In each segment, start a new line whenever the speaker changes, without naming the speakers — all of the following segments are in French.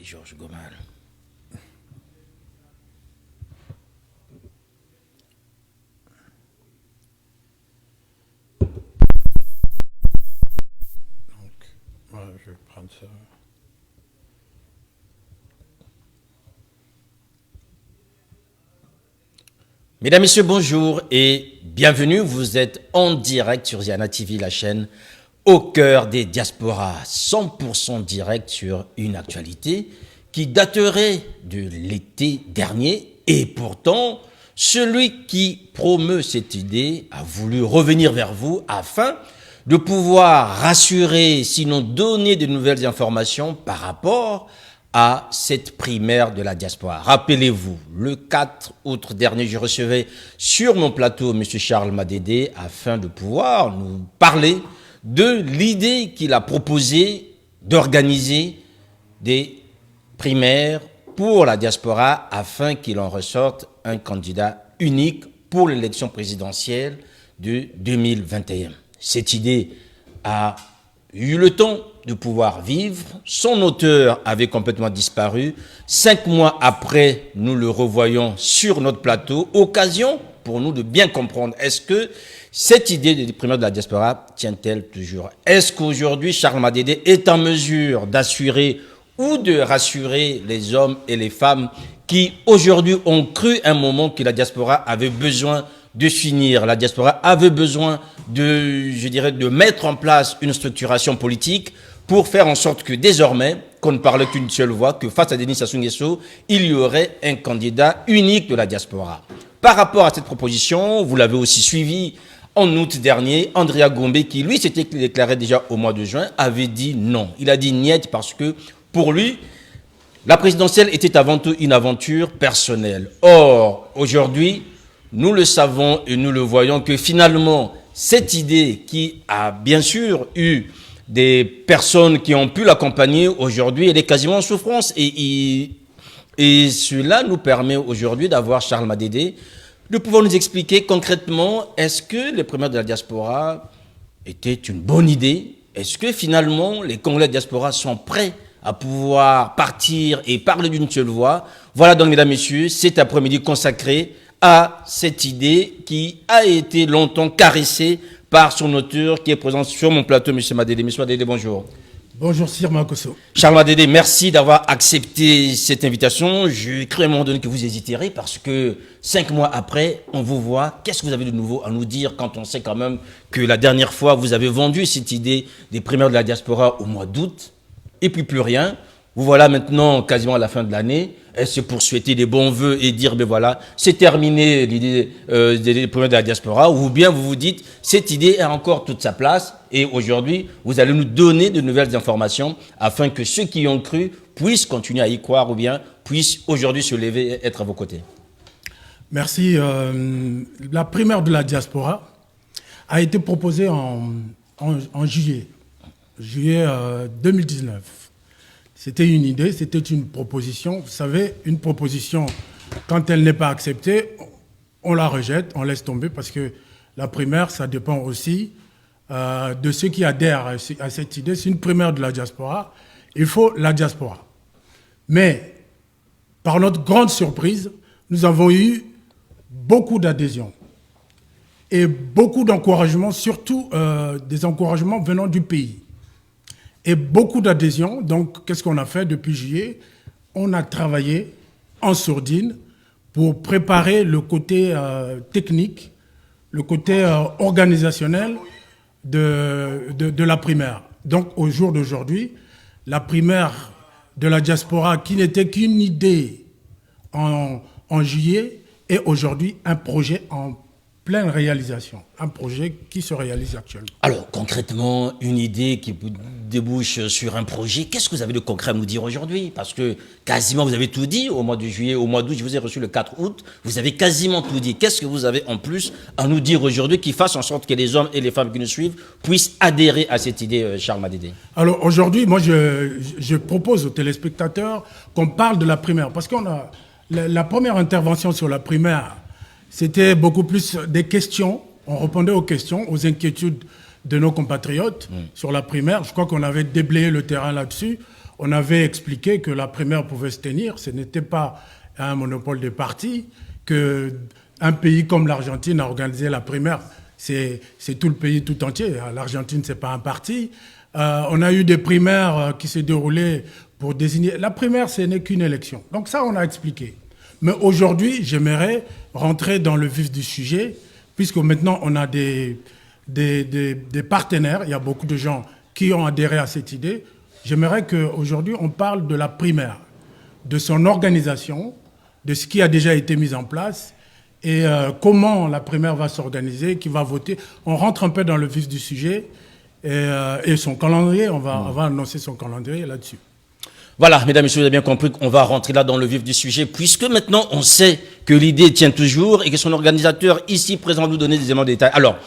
Georges Gomal.
Je vais prendre ça.
Mesdames, Messieurs, bonjour et bienvenue. Vous êtes en direct sur Ziana TV, la chaîne au cœur des diasporas. 100% direct sur une actualité qui daterait de l'été dernier. Et pourtant, celui qui promeut cette idée a voulu revenir vers vous afin de pouvoir rassurer, sinon donner de nouvelles informations par rapport à cette primaire de la diaspora. Rappelez-vous, le 4 août dernier, je recevais sur mon plateau M. Charles Madédé afin de pouvoir nous parler de l'idée qu'il a proposée d'organiser des primaires pour la diaspora afin qu'il en ressorte un candidat unique pour l'élection présidentielle de 2021. Cette idée a eu le temps de pouvoir vivre. Son auteur avait complètement disparu. 5 mois après, nous le revoyons sur notre plateau. Occasion pour nous de bien comprendre, est-ce que cette idée de primaire de la diaspora tient-elle toujours? Est-ce qu'aujourd'hui, Charles Madédé est en mesure d'assurer ou de rassurer les hommes et les femmes qui aujourd'hui ont cru un moment que la diaspora avait besoin de s'unir? La diaspora avait besoin de mettre en place une structuration politique pour faire en sorte que désormais, qu'on ne parle qu'une seule voix, que face à Denis Sassou Nguesso, il y aurait un candidat unique de la diaspora. Par rapport à cette proposition, vous l'avez aussi suivi en août dernier, Andrea Gombe, qui lui s'était déclaré déjà au mois de juin, avait dit non. Il a dit niet parce que pour lui, la présidentielle était avant tout une aventure personnelle. Or, aujourd'hui, nous le savons et nous le voyons que finalement, cette idée qui a bien sûr eu des personnes qui ont pu l'accompagner, aujourd'hui, elle est quasiment en souffrance. Et cela nous permet aujourd'hui d'avoir Charles Madédé, de pouvoir nous expliquer concrètement, est-ce que les primaires de la diaspora étaient une bonne idée? Est-ce que finalement, les Congolais de diaspora sont prêts à pouvoir partir et parler d'une seule voix? Voilà donc, mesdames, messieurs, cet après-midi consacré à cette idée qui a été longtemps caressée par son auteur qui est présent sur mon plateau, M. Madédé. M. Madédé, bonjour.
Bonjour, Sir Makosso.
Charles Madédé, merci d'avoir accepté cette invitation. Je crains à un moment donné que vous hésiterez parce que 5 mois après, on vous voit. Qu'est-ce que vous avez de nouveau à nous dire quand on sait quand même que la dernière fois, vous avez vendu cette idée des primaires de la diaspora au mois d'août et puis plus rien. Vous voilà maintenant quasiment à la fin de l'année. Est-ce pour souhaiter des bons vœux et dire, ben voilà, c'est terminé l'idée des primaires de la diaspora, ou bien vous vous dites, cette idée a encore toute sa place et aujourd'hui, vous allez nous donner de nouvelles informations afin que ceux qui y ont cru puissent continuer à y croire ou bien puissent aujourd'hui se lever et être à vos côtés.
Merci. La primaire de la diaspora a été proposée en juillet 2019. C'était une idée, c'était une proposition. Vous savez, une proposition, quand elle n'est pas acceptée, on la rejette, on laisse tomber parce que la primaire, ça dépend aussi de ceux qui adhèrent à cette idée. C'est une primaire de la diaspora. Il faut la diaspora. Mais, par notre grande surprise, nous avons eu beaucoup d'adhésions et beaucoup d'encouragements, surtout des encouragements venant du pays. Et beaucoup d'adhésions. Donc, qu'est-ce qu'on a fait depuis juillet? On a travaillé en sourdine pour préparer le côté technique, le côté organisationnel de la primaire. Donc, au jour d'aujourd'hui, la primaire de la diaspora, qui n'était qu'une idée en juillet, est aujourd'hui un projet en pleine réalisation, un projet qui se réalise actuellement.
Alors, concrètement, une idée qui débouche sur un projet, qu'est-ce que vous avez de concret à nous dire aujourd'hui? Parce que quasiment vous avez tout dit au mois de juillet, au mois d'août, je vous ai reçu le 4 août, vous avez quasiment tout dit. Qu'est-ce que vous avez en plus à nous dire aujourd'hui qui fasse en sorte que les hommes et les femmes qui nous suivent puissent adhérer à cette idée, Charles Madédé?
Alors aujourd'hui, moi je propose aux téléspectateurs qu'on parle de la primaire, parce qu'on a la première intervention sur la primaire, c'était beaucoup plus des questions. On répondait aux questions, aux inquiétudes de nos compatriotes sur la primaire. Je crois qu'on avait déblayé le terrain là-dessus. on avait expliqué que la primaire pouvait se tenir. Ce n'était pas un monopole des partis, qu'un pays comme l'Argentine a organisé la primaire. C'est tout le pays tout entier. L'Argentine, ce n'est pas un parti. On a eu des primaires qui se déroulaient pour désigner... La primaire, ce n'est qu'une élection. Donc ça, on a expliqué. Mais aujourd'hui, j'aimerais rentrer dans le vif du sujet, puisque maintenant, on a des partenaires. Il y a beaucoup de gens qui ont adhéré à cette idée. J'aimerais qu'aujourd'hui, on parle de la primaire, de son organisation, de ce qui a déjà été mis en place et comment la primaire va s'organiser, qui va voter. On rentre un peu dans le vif du sujet et son calendrier, on va annoncer son calendrier là-dessus.
Voilà, mesdames et messieurs, vous avez bien compris qu'on va rentrer là dans le vif du sujet, puisque maintenant on sait que l'idée tient toujours et que son organisateur ici présent nous donner des éléments de détail. Alors,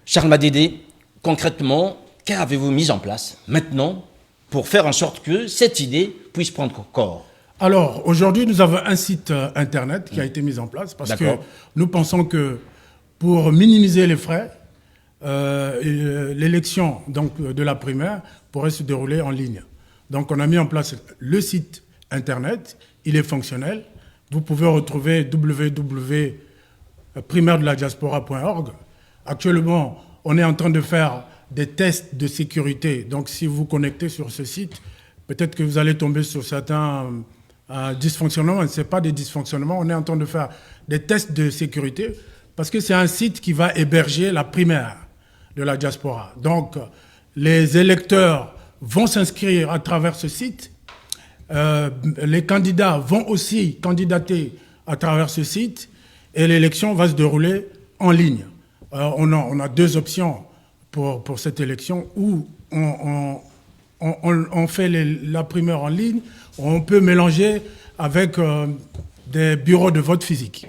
Charles Madédé, concrètement, qu'avez-vous mis en place maintenant pour faire en sorte que cette idée puisse prendre corps?
Alors, aujourd'hui, nous avons un site internet qui a été mis en place parce que nous pensons que pour minimiser les frais, l'élection de la primaire pourrait se dérouler en ligne. Donc, on a mis en place le site internet, il est fonctionnel. Vous pouvez retrouver www.primairedeladiaspora.org. Actuellement, on est en train de faire des tests de sécurité. Donc, si vous vous connectez sur ce site, peut-être que vous allez tomber sur certains dysfonctionnements. Ce n'est pas des dysfonctionnements. On est en train de faire des tests de sécurité parce que c'est un site qui va héberger la primaire de la diaspora. Donc, les électeurs vont s'inscrire à travers ce site. Les candidats vont aussi candidater à travers ce site et l'élection va se dérouler en ligne. On a deux options pour cette élection où on fait la primaire en ligne, on peut mélanger avec des bureaux de vote physique.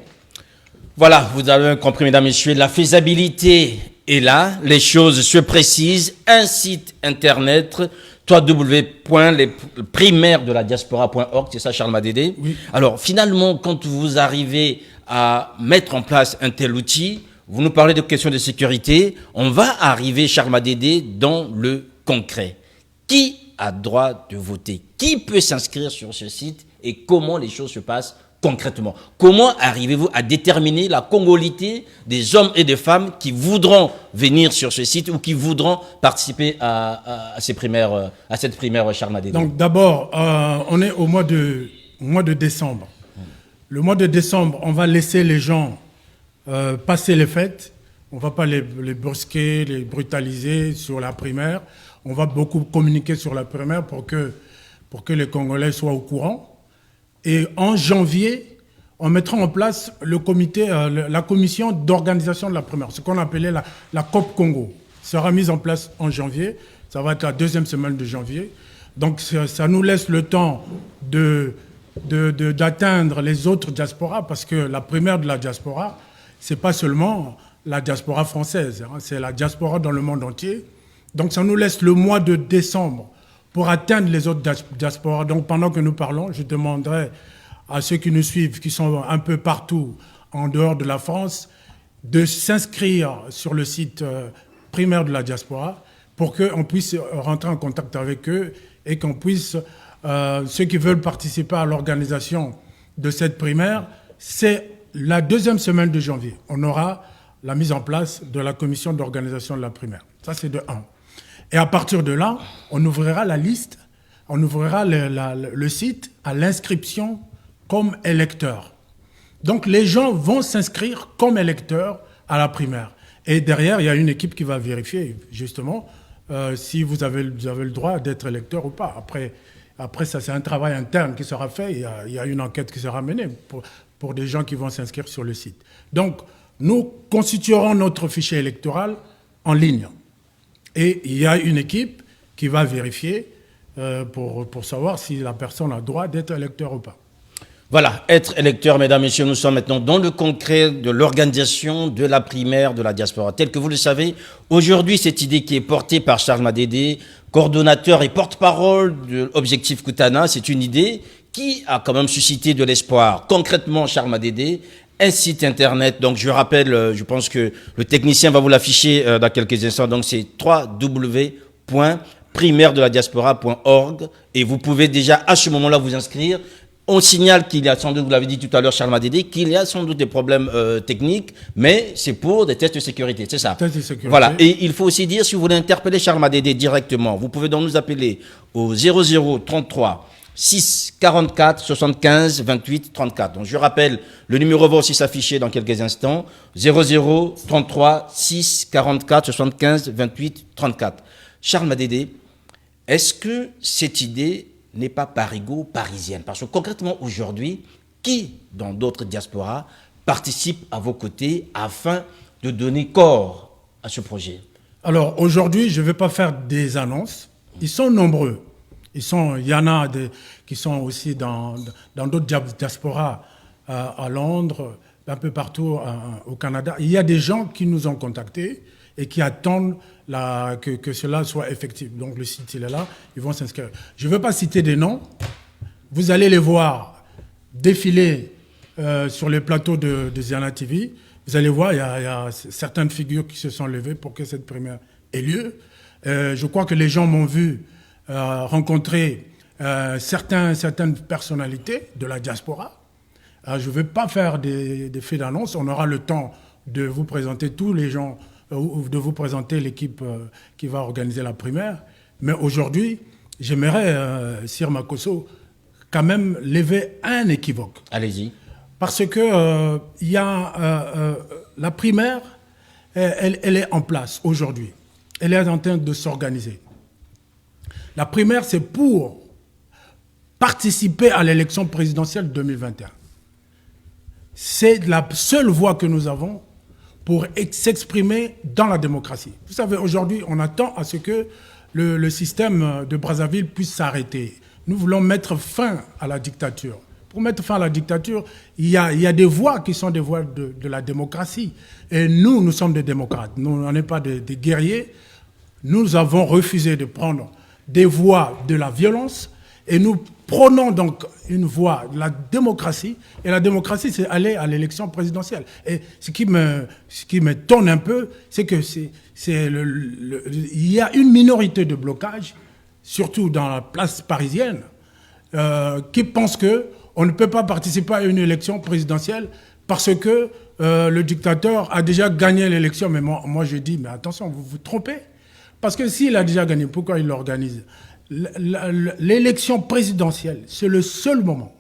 Voilà, vous avez compris, mesdames et messieurs, la faisabilité est là, les choses se précisent. Un site internet, www.primaires-de-la-diaspora.org, c'est ça, Charles Madédé?
Oui.
Alors, finalement, quand vous arrivez à mettre en place un tel outil, vous nous parlez de questions de sécurité, on va arriver, Charles Madédé, dans le concret. Qui a droit de voter? Qui peut s'inscrire sur ce site et comment les choses se passent concrètement? Comment arrivez-vous à déterminer la congolité des hommes et des femmes qui voudront venir sur ce site ou qui voudront participer à cette primaire, Charles Madédé?
Donc d'abord, on est au mois de décembre. Le mois de décembre, on va laisser les gens passer les fêtes. On ne va pas les brusquer, les brutaliser sur la primaire. On va beaucoup communiquer sur la primaire pour que les Congolais soient au courant. Et en janvier, on mettra en place le comité, la commission d'organisation de la primaire, ce qu'on appelait la COP Congo. Sera mise en place en janvier. Ça va être la deuxième semaine de janvier. Donc ça nous laisse le temps d'atteindre les autres diasporas, parce que la primaire de la diaspora, c'est pas seulement la diaspora française, hein, c'est la diaspora dans le monde entier. Donc ça nous laisse le mois de décembre pour atteindre les autres diasporas. Donc pendant que nous parlons, je demanderai à ceux qui nous suivent, qui sont un peu partout en dehors de la France, de s'inscrire sur le site primaire de la diaspora pour qu'on puisse rentrer en contact avec eux et qu'on puisse, ceux qui veulent participer à l'organisation de cette primaire, c'est la deuxième semaine de janvier. On aura la mise en place de la commission d'organisation de la primaire. Ça, c'est de 1. Et à partir de là, on ouvrira la liste, on ouvrira le site à l'inscription comme électeur. Donc les gens vont s'inscrire comme électeurs à la primaire. Et derrière, il y a une équipe qui va vérifier justement si vous avez le droit d'être électeur ou pas. Après ça, c'est un travail interne qui sera fait. Il y a une enquête qui sera menée pour des gens qui vont s'inscrire sur le site. Donc, nous constituerons notre fichier électoral en ligne. Et il y a une équipe qui va vérifier pour savoir si la personne a le droit d'être électeur ou pas.
Voilà, être électeur, mesdames, messieurs, nous sommes maintenant dans le concret de l'organisation de la primaire de la diaspora. Tel que vous le savez, aujourd'hui, cette idée qui est portée par Charles Madédé, coordonnateur et porte-parole de Objectif Kutana, c'est une idée qui a quand même suscité de l'espoir. Concrètement, Charles Madédé, un site internet, donc je rappelle, je pense que le technicien va vous l'afficher dans quelques instants, donc c'est www.primairedeladiaspora.org. primaire-de-la-diaspora.org et vous pouvez déjà à ce moment-là vous inscrire. On signale qu'il y a sans doute, vous l'avez dit tout à l'heure, Charles Madédé, qu'il y a sans doute des problèmes techniques, mais c'est pour des tests de sécurité, c'est ça.
Tests de sécurité.
Voilà. Et il faut aussi dire, si vous voulez interpeller Charles Madédé directement, vous pouvez donc nous appeler au 00 33 6 44 75 28 34. Donc je rappelle, le numéro va aussi s'afficher dans quelques instants. 00 33 6 44 75 28 34. Charles Madédé, est-ce que cette idée n'est pas parigo parisienne? Parce que concrètement aujourd'hui, qui dans d'autres diasporas participe à vos côtés afin de donner corps à ce projet?
Alors aujourd'hui, je ne vais pas faire des annonces. Ils sont nombreux. Il y en a qui sont aussi dans d'autres diasporas à Londres, un peu partout au Canada. Il y a des gens qui nous ont contactés et qui attendent que cela soit effectif. Donc le site, il est là, ils vont s'inscrire. Je ne veux pas citer des noms. Vous allez les voir défiler sur les plateaux de Ziana TV. Vous allez voir, il y a certaines figures qui se sont levées pour que cette primaire ait lieu. Je crois que les gens m'ont vu rencontrer certaines personnalités de la diaspora. Je ne vais pas faire des faits d'annonce. On aura le temps de vous présenter tous les gens, de vous présenter l'équipe qui va organiser la primaire. Mais aujourd'hui, j'aimerais, Sir Makosso, quand même lever un équivoque.
Allez-y.
Parce que la primaire, elle est en place aujourd'hui. Elle est en train de s'organiser. La primaire, c'est pour participer à l'élection présidentielle 2021. C'est la seule voie que nous avons pour s'exprimer dans la démocratie. Vous savez, aujourd'hui, on attend à ce que le système de Brazzaville puisse s'arrêter. Nous voulons mettre fin à la dictature. Pour mettre fin à la dictature, il y a des voies qui sont des voies de la démocratie. Et nous sommes des démocrates. Nous, on n'est pas des guerriers. Nous avons refusé de prendre des voies de la violence et nous prônons donc une voie de la démocratie. Et la démocratie, c'est aller à l'élection présidentielle. Et ce qui m'étonne un peu, c'est que il y a une minorité de blocage, surtout dans la place parisienne, qui pense qu'on ne peut pas participer à une élection présidentielle parce que le dictateur a déjà gagné l'élection. Mais moi, je dis, mais attention, vous vous trompez. Parce que s'il a déjà gagné, pourquoi il l'organise? L'élection présidentielle, c'est le seul moment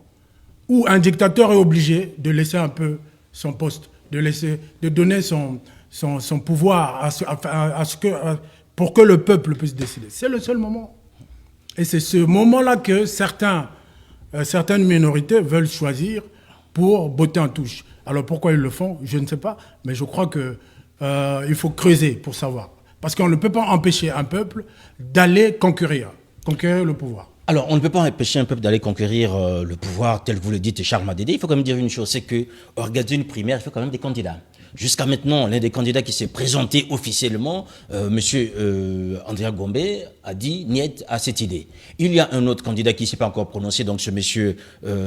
où un dictateur est obligé de laisser un peu son poste, de donner son pouvoir pour que le peuple puisse décider. C'est le seul moment. Et c'est ce moment-là que certaines minorités veulent choisir pour botter en touche. Alors pourquoi ils le font, je ne sais pas, mais je crois qu'il faut creuser pour savoir. Parce qu'on ne peut pas empêcher un peuple d'aller conquérir le pouvoir.
Alors, on ne peut pas empêcher un peuple d'aller conquérir le pouvoir, tel que vous le dites, Charles Madédé. Il faut quand même dire une chose, c'est que organiser une primaire, il faut quand même des candidats. Jusqu'à maintenant, l'un des candidats qui s'est présenté officiellement, monsieur Andrea Gombe, a dit niet à cette idée. Il y a un autre candidat qui ne s'est pas encore prononcé, donc ce monsieur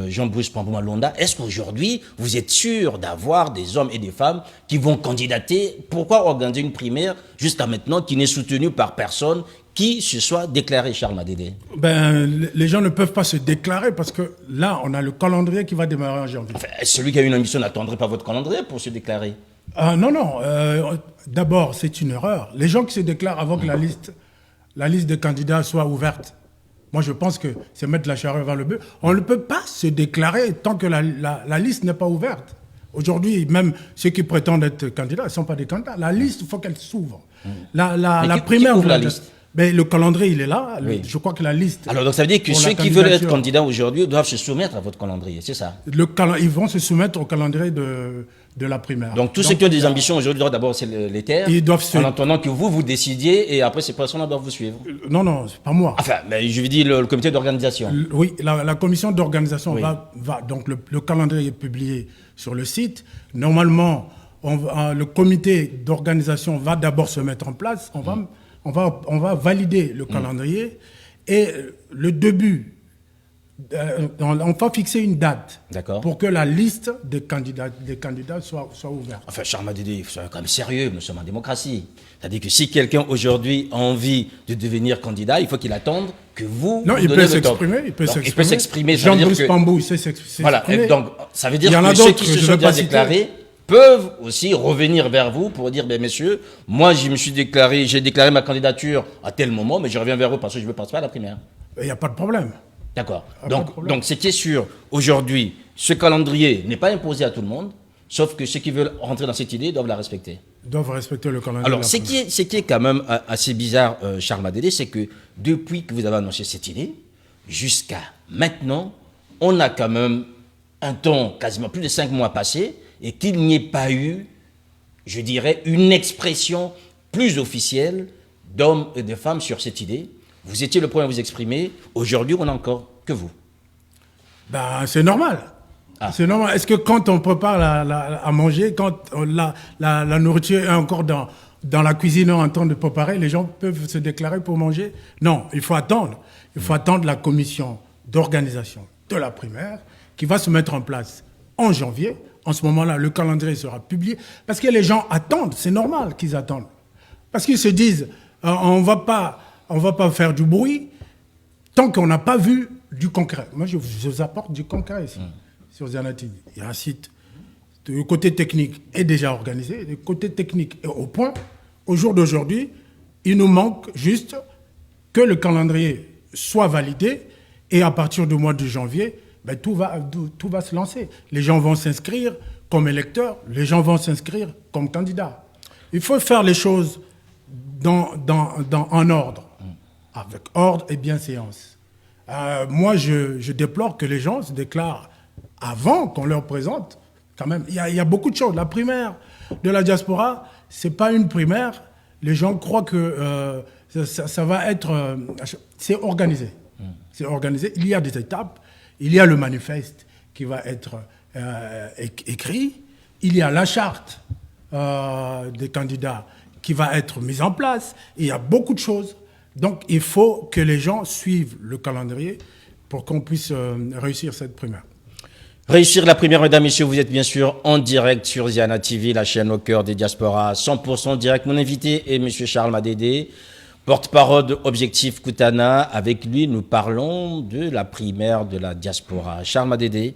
Jean-Bruce Pamboumalonda. Est-ce qu'aujourd'hui, vous êtes sûr d'avoir des hommes et des femmes qui vont candidater? Pourquoi organiser une primaire jusqu'à maintenant qui n'est soutenue par personne qui se soit déclaré, Charles Madédé?
Les gens ne peuvent pas se déclarer parce que là, on a le calendrier qui va démarrer en janvier.
Enfin, celui qui a une ambition n'attendrait pas votre calendrier pour se déclarer?
Non. D'abord, c'est une erreur. Les gens qui se déclarent avant que la liste de candidats soit ouverte, moi je pense que c'est mettre la charrue avant le bœuf. On ne peut pas se déclarer tant que la liste n'est pas ouverte. Aujourd'hui, même ceux qui prétendent être candidats ne sont pas des candidats. La liste, il faut qu'elle s'ouvre. La primaire
ouvre la liste?
Le calendrier, il est là.
Oui.
Je crois que la liste...
Alors, donc ça veut dire que ceux qui veulent être candidats aujourd'hui doivent se soumettre à votre calendrier, c'est ça?
Ils vont se soumettre au calendrier de la primaire.
Donc, tous ceux qui ont des ambitions aujourd'hui doivent d'abord c'est les terres, en attendant que vous décidiez, et après, ces personnes-là doivent vous suivre.
Non, c'est pas moi.
Enfin, mais je veux dire le comité d'organisation.
Oui, la commission d'organisation va... Donc, le calendrier est publié sur le site. Normalement, le comité d'organisation va d'abord se mettre en place. On va valider le calendrier et le début on va fixer une date pour que la liste des candidats soit ouverte.
Enfin, Charles Dédé, soyons quand même sérieux, nous sommes en démocratie. C'est-à-dire que si quelqu'un aujourd'hui a envie de devenir candidat, il faut qu'il attende que vous
non,
vous
il
donnez
peut
le temps.
s'exprimer. Il peut s'exprimer.
Jean-Bruce
Pambou, il sait s'exprimer.
Voilà, et donc ça veut dire
il y en a
que ceux qui se sont déjà
citer.
déclarés peuvent aussi revenir vers vous pour dire, ben messieurs, moi j'ai déclaré ma candidature à tel moment, mais je reviens vers vous parce que je veux participer à la primaire.
Il n'y a pas de problème.
D'accord. Donc ce qui est sûr, aujourd'hui, ce calendrier n'est pas imposé à tout le monde, sauf que ceux qui veulent rentrer dans cette idée doivent la respecter.
Doivent respecter le calendrier.
Alors, ce qui est quand même assez bizarre, Charles Dédé, c'est que depuis que vous avez annoncé cette idée, jusqu'à maintenant, on a quand même un temps, quasiment plus de 5 mois passés, et qu'il n'y ait pas eu, je dirais, une expression plus officielle d'hommes et de femmes sur cette idée. Vous étiez le premier à vous exprimer. Aujourd'hui, on n'a encore que vous.
Ben, c'est normal. Ah. C'est normal. Est-ce que quand on prépare à manger, quand la nourriture est encore dans la cuisine en train de préparer, les gens peuvent se déclarer pour manger? Non, il faut attendre. Il faut attendre la commission d'organisation de la primaire qui va se mettre en place en janvier. En ce moment-là, le calendrier sera publié. Parce que les gens attendent. C'est normal qu'ils attendent. Parce qu'ils se disent, on ne va pas faire du bruit tant qu'on n'a pas vu du concret. Moi, je vous apporte du concret ici, sur Ziana TV. Il y a un site. Le côté technique est déjà organisé. Le côté technique est au point. Au jour d'aujourd'hui, il nous manque juste que le calendrier soit validé. Et à partir du mois de janvier, ben, tout va se lancer. Les gens vont s'inscrire comme électeurs. Les gens vont s'inscrire comme candidats. Il faut faire les choses en ordre, avec ordre et bienséance. Moi, je déplore que les gens se déclarent avant qu'on leur présente. Quand même, il y a beaucoup de choses. La primaire de la diaspora, c'est pas une primaire. Les gens croient que ça va être... c'est organisé. C'est organisé. Il y a des étapes. Il y a le manifeste qui va être écrit. Il y a la charte des candidats qui va être mise en place. Il y a beaucoup de choses. Donc, il faut que les gens suivent le calendrier pour qu'on puisse réussir cette primaire.
Réussir la primaire, mesdames, messieurs, vous êtes bien sûr en direct sur Ziana TV, la chaîne au cœur des diasporas, 100% direct. Mon invité est M. Charles Dédé, porte-parole de Objectif Kutana. Avec lui, nous parlons de la primaire de la diaspora. Charles Dédé,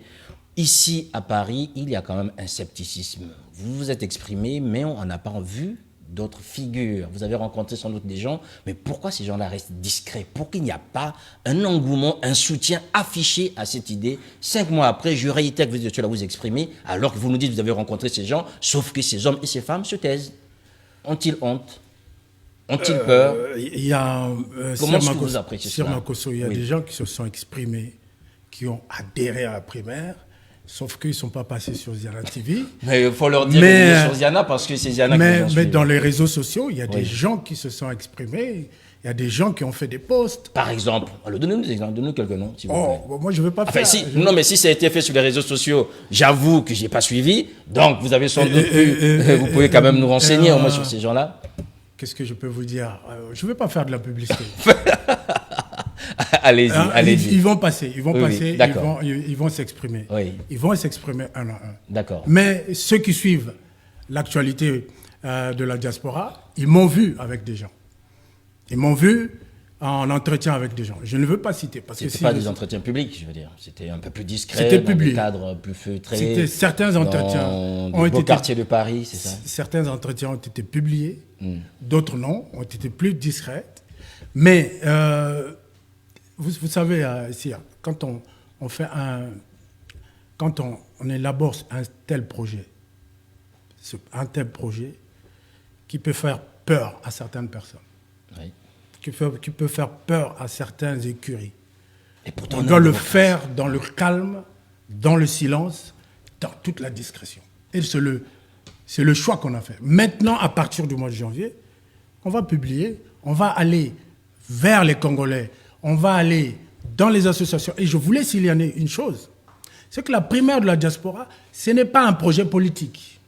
ici à Paris, il y a quand même un scepticisme. Vous vous êtes exprimé, mais on n'a pas vu d'autres figures. Vous avez rencontré sans doute des gens, mais pourquoi ces gens-là restent discrets? Pour qu'il n'y a pas un engouement, un soutien affiché à cette idée? 5 mois après, je réitère que vous êtes là vous exprimer, alors que vous nous dites que vous avez rencontré ces gens, sauf que ces hommes et ces femmes se taisent. Ont-ils honte? Ont-ils peur?
Il y a
Comment est-ce que vous appréciez
sur
cela?
Makosso, il y a des gens qui se sont exprimés, qui ont adhéré à la primaire, sauf qu'ils ne sont pas passés sur Ziana TV.
Mais il faut leur dire que vous êtes sur Ziana parce que c'est Ziana qui vous
Mais dans les réseaux sociaux, il y a des gens qui se sont exprimés, il y a des gens qui ont fait des posts.
Par exemple, donnez-nous des exemples, donnez-nous quelques noms, s'il vous plaît.
Moi, je ne veux pas faire...
Non, mais si ça a été fait sur les réseaux sociaux, j'avoue que je n'ai pas suivi, donc vous avez sans doute vous pouvez quand même nous renseigner au moins sur ces gens-là.
Qu'est-ce que je peux vous dire? Je ne veux pas faire de la publicité.
Allez-y, allez-y.
Ils vont passer, ils vont s'exprimer.
Oui.
Ils vont s'exprimer un à un.
D'accord.
Mais ceux qui suivent l'actualité de la diaspora, ils m'ont vu avec des gens. Ils m'ont vu en entretien avec des gens. Je ne veux pas citer.
Ce n'était pas des entretiens publics, je veux dire. C'était un peu plus discret,
c'était
dans
public.
Des cadres plus feutrés.
C'était certains entretiens
dans des beaux quartiers de Paris, c'est ça?
Certains entretiens ont été publiés, d'autres non, ont été plus discrets. Mais vous savez, quand on fait quand on élabore un tel projet qui peut faire peur à certaines personnes,
oui.
qui peut faire peur à certaines écuries.
Et pourtant,
on doit le faire dans le calme, dans le silence, dans toute la discrétion. Et c'est le choix qu'on a fait. Maintenant, à partir du mois de janvier, on va publier, on va aller vers les Congolais, on va aller dans les associations. Et je voulais signaler une chose, c'est que la primaire de la diaspora, ce n'est pas un projet politique.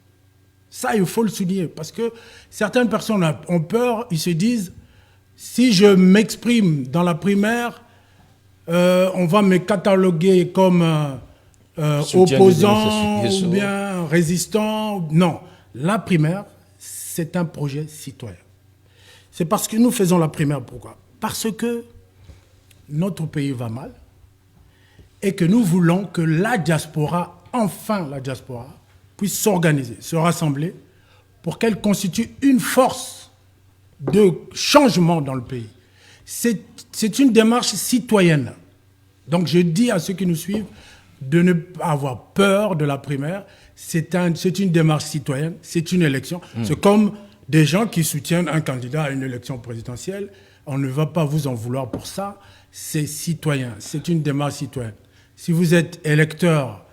Ça, il faut le souligner, parce que certaines personnes ont peur, ils se disent, si je m'exprime dans la primaire, on va me cataloguer comme opposant ou bien résistant. Non, la primaire, c'est un projet citoyen. C'est parce que nous faisons la primaire. Pourquoi? Parce que notre pays va mal et que nous voulons que la diaspora, enfin la diaspora, puisse s'organiser, se rassembler pour qu'elle constitue une force de changement dans le pays. C'est une démarche citoyenne. Donc je dis à ceux qui nous suivent de ne pas avoir peur de la primaire. C'est une démarche citoyenne, c'est une élection. C'est comme des gens qui soutiennent un candidat à une élection présidentielle. On ne va pas vous en vouloir pour ça. C'est citoyen, c'est une démarche citoyenne. Si vous êtes électeur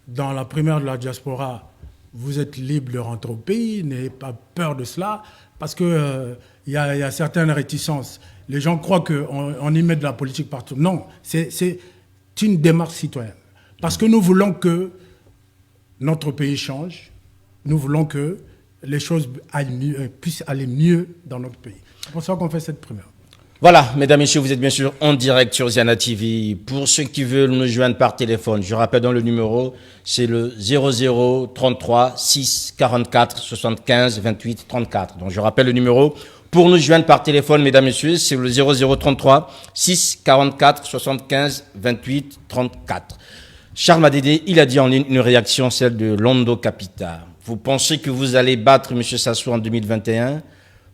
dans la primaire de la diaspora, vous êtes libre de rentrer au pays, n'ayez pas peur de cela, parce qu'il y a certaines réticences. Les gens croient qu'on y met de la politique partout. Non, c'est une démarche citoyenne. Parce que nous voulons que notre pays change, nous voulons que les choses puissent aller mieux dans notre pays. C'est pour ça qu'on fait cette primaire.
Voilà, mesdames, messieurs, vous êtes bien sûr en direct sur Ziana TV. Pour ceux qui veulent nous joindre par téléphone, je rappelle dans le numéro, c'est le 00 33 6 44 75 28 34. Donc je rappelle le numéro. Pour nous joindre par téléphone, mesdames, messieurs, c'est le 00 33 6 44 75 28 34. Charles Madédé, il a dit en ligne une réaction, celle de Londo Capita. Vous pensez que vous allez battre M. Sassou en 2021?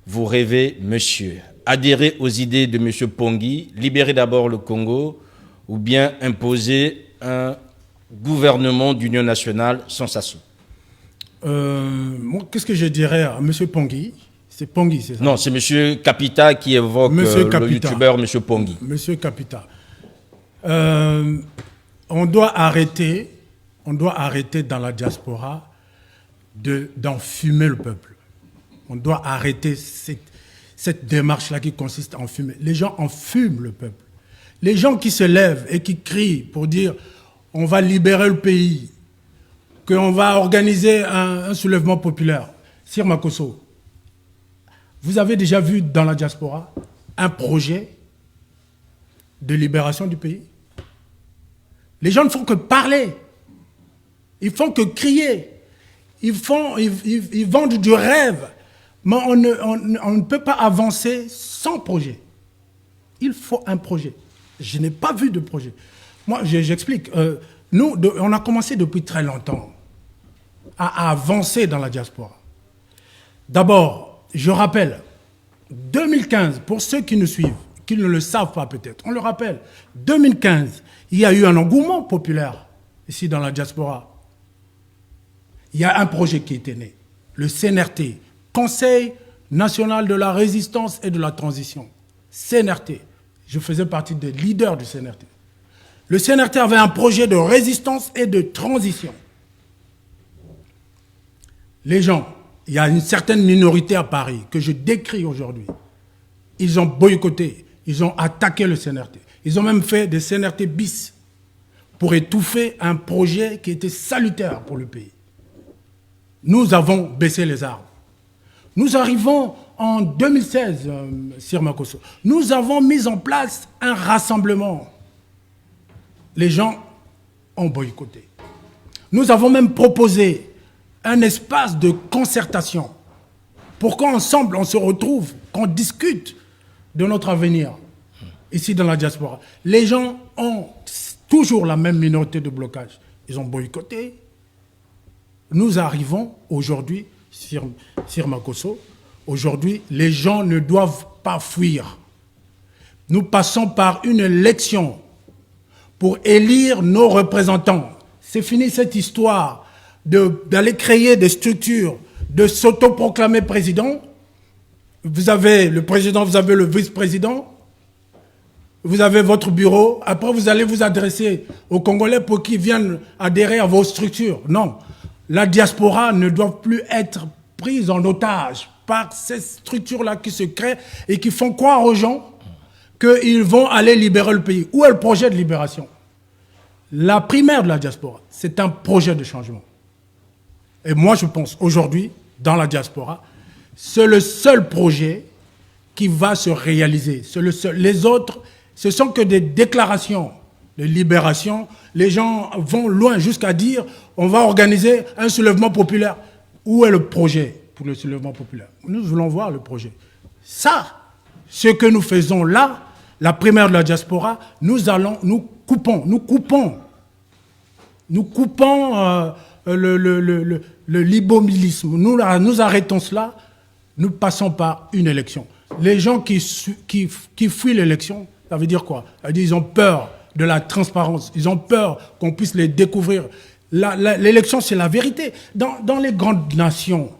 Vous rêvez, monsieur. Adhérer aux idées de M. Pongui, libérer d'abord le Congo, ou bien imposer un gouvernement d'union nationale sans Sassou?
Moi, qu'est-ce que je dirais à M. Pongui? C'est Pongui, c'est ça?
Non, c'est M. Capita qui évoque le youtubeur M. Pongui.
M. Capita. On doit arrêter dans la diaspora d'enfumer le peuple. On doit arrêter cette démarche-là qui consiste à enfumer. Les gens enfument le peuple. Les gens qui se lèvent et qui crient pour dire on va libérer le pays, qu'on va organiser un soulèvement populaire. Sir Makosso, vous avez déjà vu dans la diaspora un projet de libération du pays? Les gens ne font que parler. Ils font que crier. Ils vendent du rêve. Mais on ne peut pas avancer sans projet. Il faut un projet. Je n'ai pas vu de projet. Moi, j'explique. Nous, on a commencé depuis très longtemps à avancer dans la diaspora. D'abord, je rappelle, 2015, pour ceux qui nous suivent, qui ne le savent pas peut-être, on le rappelle, 2015, il y a eu un engouement populaire ici dans la diaspora. Il y a un projet qui était né, le CNRT, Conseil national de la résistance et de la transition. CNRT. Je faisais partie des leaders du CNRT. Le CNRT avait un projet de résistance et de transition. Les gens, il y a une certaine minorité à Paris que je décris aujourd'hui. Ils ont boycotté, ils ont attaqué le CNRT. Ils ont même fait des CNRT bis pour étouffer un projet qui était salutaire pour le pays. Nous avons baissé les armes. Nous arrivons en 2016, Sir Makosso. Nous avons mis en place un rassemblement. Les gens ont boycotté. Nous avons même proposé un espace de concertation pour qu'ensemble on se retrouve, qu'on discute de notre avenir ici dans la diaspora. Les gens ont toujours la même minorité de blocage. Ils ont boycotté. Nous arrivons aujourd'hui, Sir Makosso, aujourd'hui, les gens ne doivent pas fuir. Nous passons par une élection pour élire nos représentants. C'est fini cette histoire d'aller créer des structures, de s'autoproclamer président. Vous avez le président, vous avez le vice-président, vous avez votre bureau. Après, vous allez vous adresser aux Congolais pour qu'ils viennent adhérer à vos structures. Non, la diaspora ne doit plus être prise en otage par ces structures-là qui se créent et qui font croire aux gens qu'ils vont aller libérer le pays. Où est le projet de libération? La primaire de la diaspora, c'est un projet de changement. Et moi, je pense aujourd'hui, dans la diaspora, c'est le seul projet qui va se réaliser. C'est le seul. Les autres, Ce sont que des déclarations de libération. Les gens vont loin jusqu'à dire on va organiser un soulèvement populaire. Où est le projet pour le soulèvement populaire? Nous voulons voir le projet. Ça, ce que nous faisons là, la primaire de la diaspora, nous coupons le libomilisme. Nous arrêtons cela, nous passons par une élection. Les gens qui fuient l'élection, ça veut dire quoi? Ça veut dire qu'ils ont peur de la transparence, ils ont peur qu'on puisse les découvrir. L'élection, c'est la vérité. Dans les grandes nations,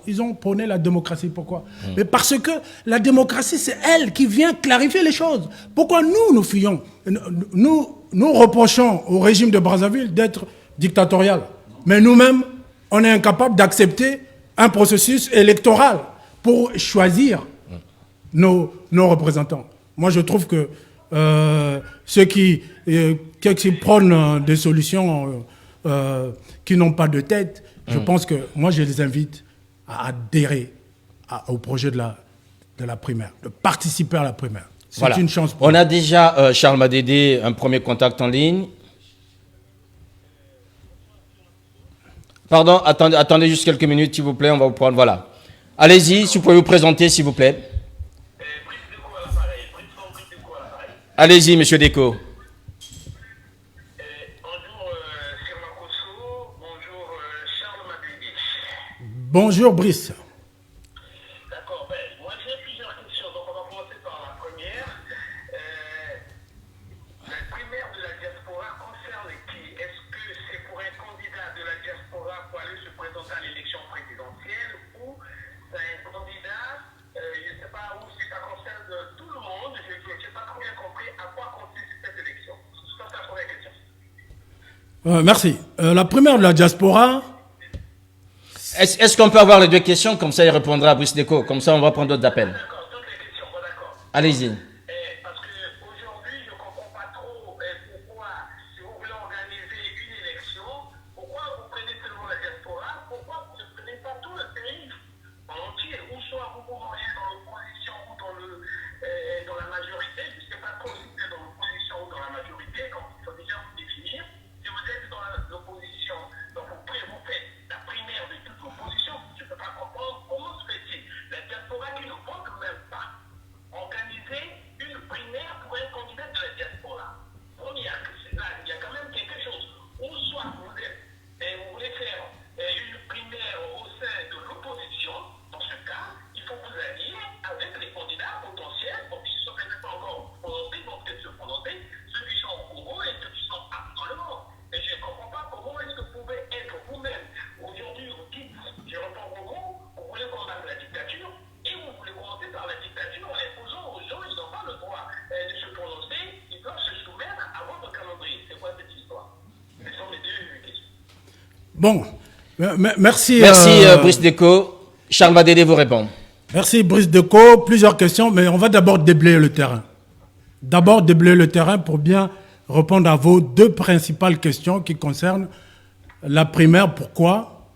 ils ont prôné la démocratie. Pourquoi? Mais parce que la démocratie, c'est elle qui vient clarifier les choses. Pourquoi nous fuyons? Nous reprochons au régime de Brazzaville d'être dictatorial. Mais nous-mêmes, on est incapable d'accepter un processus électoral pour choisir nos représentants. Moi, je trouve que ceux qui prônent des solutions qui n'ont pas de tête, je pense que moi, je les invite à adhérer au projet de la primaire, de participer à la primaire. C'est une chance pour
On a déjà, Charles Madédé, un premier contact en ligne. Pardon, attendez juste quelques minutes, s'il vous plaît, on va vous prendre, voilà. Allez-y, si vous pouvez vous présenter, s'il vous plaît. Allez-y, monsieur Deco.
Bonjour, Sirma Kosso. Bonjour, Charles Madédé.
Bonjour, Brice.
D'accord, moi j'ai plusieurs questions, donc on va commencer par la première. La primaire de la diaspora concerne qui? Est-ce que c'est pour un candidat de la diaspora pour aller se présenter à l'élection présidentielle ou c'est un candidat, je ne sais pas, où ça concerne tout le monde? Je n'ai pas trop bien compris à quoi consiste cette élection. Ça, c'est la première question.
Merci. La primaire de la diaspora...
Est-ce qu'on peut avoir les deux questions? Comme ça, il répondra à Brice Deco. Comme ça, on va prendre d'autres appels.
D'accord, toutes les questions, bon, d'accord.
Allez-y.
Parce qu'aujourd'hui, je ne comprends pas trop pourquoi, si vous voulez organiser une élection, pourquoi vous prenez seulement la diaspora, pourquoi vous ne prenez pas tout le pays en entier, ou soit vous vous rangez dans l'opposition ou dans la majorité, je ne sais pas trop si c'est dans l'opposition ou dans la majorité, comme il faut déjà vous définir. Si vous êtes dans l'opposition, donc vous faites la primaire de toute l'opposition, je ne peux pas comprendre comment se fait-il. La diaspora qui ne vote même pas organiser une primaire pour un candidat de la diaspora. Première, là, il y a quand même quelque chose. Ou soit vous voulez faire une primaire au sein de l'opposition. Dans ce cas, il faut vous allier avec les candidats potentiels, donc qui ne sont peut-être pas encore prononcés, vont peut-être se prononcer, ceux qui sont au Congo et ceux qui sont dans le monde. Et je ne comprends pas comment est-ce que vous pouvez être vous-même. Aujourd'hui, vous dites, je reprends au Congo, vous voulez combattre la dictature, et vous voulez commencer par la dictature en imposant aux gens, ils n'ont pas le droit de se prononcer, ils doivent se soumettre à votre calendrier. C'est quoi cette histoire? Ce sont les deux questions.
Bon, merci.
Merci, Brice Deco. Charles Madédé vous répond.
Merci, Brice Deco. Plusieurs questions, mais on va d'abord déblayer le terrain. D'abord déblayer le terrain pour bien répondre à vos deux principales questions qui concernent la primaire, pourquoi,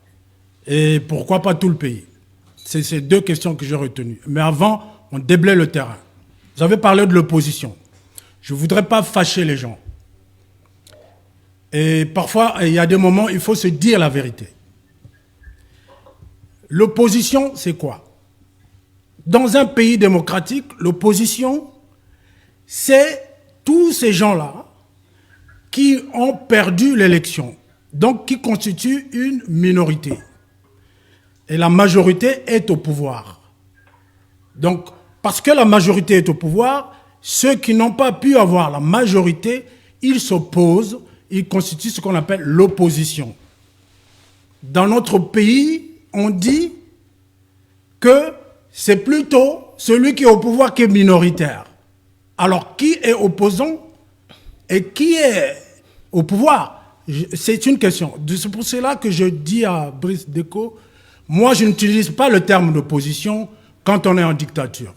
et pourquoi pas tout le pays. C'est ces deux questions que j'ai retenues. Mais avant, on déblaye le terrain. Vous avez parlé de l'opposition. Je ne voudrais pas fâcher les gens. Et parfois, il y a des moments, il faut se dire la vérité. L'opposition, c'est quoi? Dans un pays démocratique, l'opposition, c'est tous ces gens-là qui ont perdu l'élection, donc qui constituent une minorité. Et la majorité est au pouvoir. Donc, parce que la majorité est au pouvoir, ceux qui n'ont pas pu avoir la majorité, ils s'opposent, ils constituent ce qu'on appelle l'opposition. Dans notre pays, on dit que c'est plutôt celui qui est au pouvoir qui est minoritaire. Alors, qui est opposant et qui est au pouvoir? C'est une question. C'est pour cela que je dis à Brice Deco, moi, je n'utilise pas le terme d'opposition quand on est en dictature.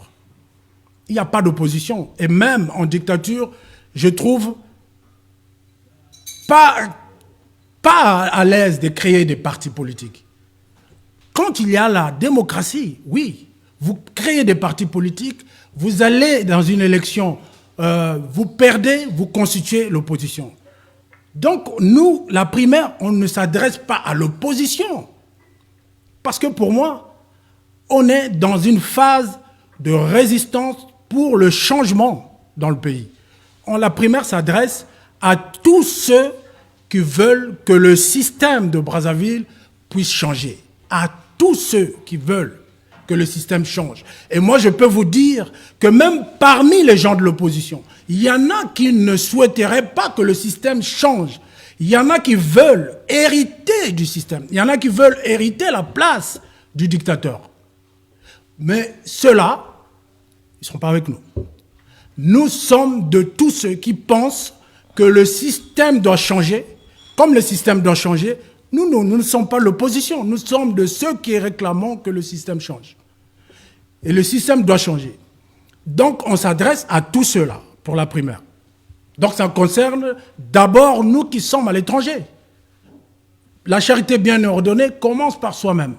Il n'y a pas d'opposition. Et même en dictature, je trouve pas à l'aise de créer des partis politiques. Quand il y a la démocratie, oui, vous créez des partis politiques, vous allez dans une élection vous perdez, vous constituez l'opposition. Donc, nous, la primaire, on ne s'adresse pas à l'opposition. Parce que pour moi, on est dans une phase de résistance pour le changement dans le pays. La primaire s'adresse à tous ceux qui veulent que le système de Brazzaville puisse changer. À tous ceux qui veulent que le système change. Et moi, je peux vous dire que même parmi les gens de l'opposition, il y en a qui ne souhaiteraient pas que le système change. Il y en a qui veulent hériter du système. Il y en a qui veulent hériter la place du dictateur. Mais ceux-là, ils ne seront pas avec nous. Nous sommes de tous ceux qui pensent que le système doit changer. Comme le système doit changer, nous ne sommes pas l'opposition. Nous sommes de ceux qui réclamons que le système change. Et le système doit changer. Donc, on s'adresse à tous ceux-là pour la primaire. Donc, ça concerne d'abord nous qui sommes à l'étranger. La charité bien ordonnée commence par soi-même.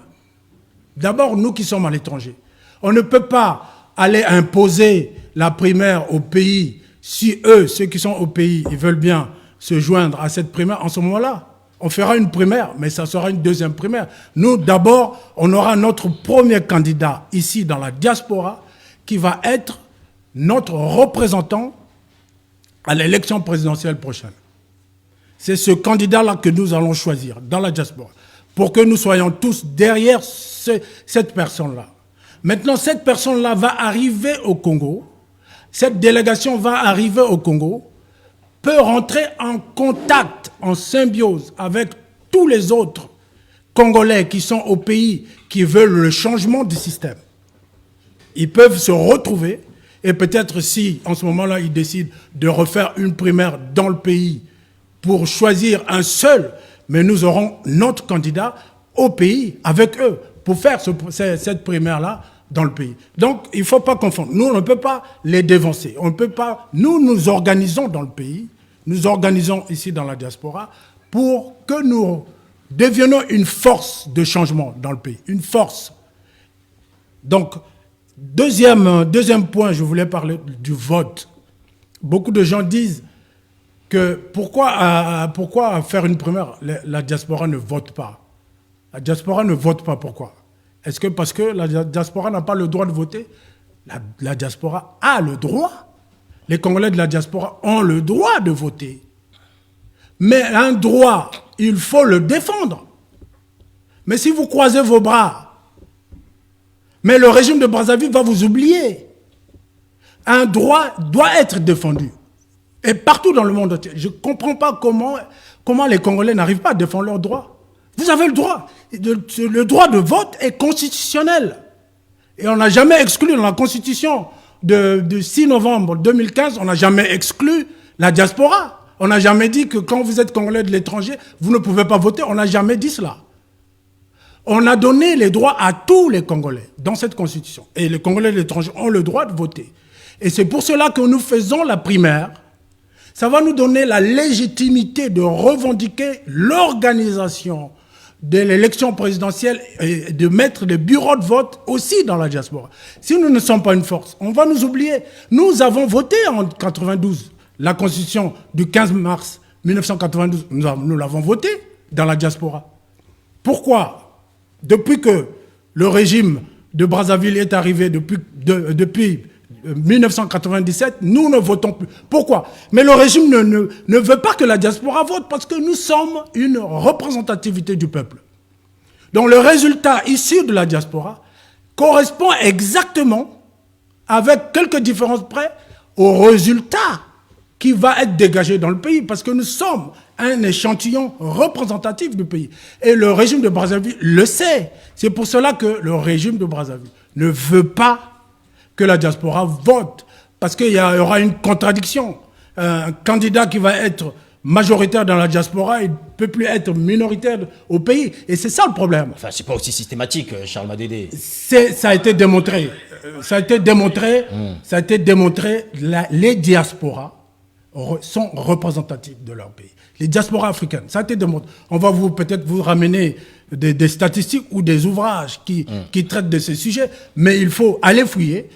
D'abord, nous qui sommes à l'étranger. On ne peut pas aller imposer la primaire au pays si eux, ceux qui sont au pays, ils veulent bien se joindre à cette primaire en ce moment-là. On fera une primaire, mais ça sera une deuxième primaire. Nous, d'abord, on aura notre premier candidat ici dans la diaspora qui va être notre représentant à l'élection présidentielle prochaine. C'est ce candidat-là que nous allons choisir dans la diaspora pour que nous soyons tous derrière cette personne-là. Maintenant, cette personne-là va arriver au Congo. Cette délégation va arriver au Congo, peut rentrer en contact, en symbiose avec tous les autres Congolais qui sont au pays, qui veulent le changement du système. Ils peuvent se retrouver et peut-être si, en ce moment-là, ils décident de refaire une primaire dans le pays pour choisir un seul, mais nous aurons notre candidat au pays avec eux pour faire cette primaire-là dans le pays. Donc, il ne faut pas confondre. Nous, on ne peut pas les dévancer. On ne peut pas... Nous, nous organisons dans le pays, nous organisons ici dans la diaspora pour que nous deviennons une force de changement dans le pays. Une force. Donc, deuxième point, je voulais parler du vote. Beaucoup de gens disent que pourquoi faire une primaire, la diaspora ne vote pas. La diaspora ne vote pas, pourquoi? Est-ce que parce que la diaspora n'a pas le droit de voter? La diaspora a le droit. Les Congolais de la diaspora ont le droit de voter. Mais un droit, il faut le défendre. Mais si vous croisez vos bras, mais le régime de Brazzaville va vous oublier. Un droit doit être défendu. Et partout dans le monde entier. Je ne comprends pas comment les Congolais n'arrivent pas à défendre leurs droits. Vous avez le droit. Le droit de vote est constitutionnel. Et on n'a jamais exclu dans la Constitution de 6 novembre 2015, on n'a jamais exclu la diaspora. On n'a jamais dit que quand vous êtes Congolais de l'étranger, vous ne pouvez pas voter. On n'a jamais dit cela. On a donné les droits à tous les Congolais dans cette Constitution. Et les Congolais de l'étranger ont le droit de voter. Et c'est pour cela que nous faisons la primaire. Ça va nous donner la légitimité de revendiquer l'organisation de l'élection présidentielle et de mettre des bureaux de vote aussi dans la diaspora. Si nous ne sommes pas une force, on va nous oublier. Nous avons voté en 92 la Constitution du 15 mars 1992. Nous l'avons voté dans la diaspora. Pourquoi? Depuis que le régime de Brazzaville est arrivé, depuis 1997, nous ne votons plus. Pourquoi? Mais le régime ne veut pas que la diaspora vote parce que nous sommes une représentativité du peuple. Donc le résultat issu de la diaspora correspond exactement, avec quelques différences près, au résultat qui va être dégagé dans le pays parce que nous sommes un échantillon représentatif du pays. Et le régime de Brazzaville le sait. C'est pour cela que le régime de Brazzaville ne veut pas que la diaspora vote, parce qu'il y aura une contradiction. Un candidat qui va être majoritaire dans la diaspora, il ne peut plus être minoritaire au pays. Et c'est ça le problème.
Enfin, c'est pas aussi systématique, Charles Madédé.
Ça a été démontré. Ça a été démontré. Les diasporas sont représentatives de leur pays. Les diasporas africaines, ça a été démontré. On va peut-être vous ramener des statistiques ou des ouvrages qui traitent de ces sujets, mais il faut aller fouiller.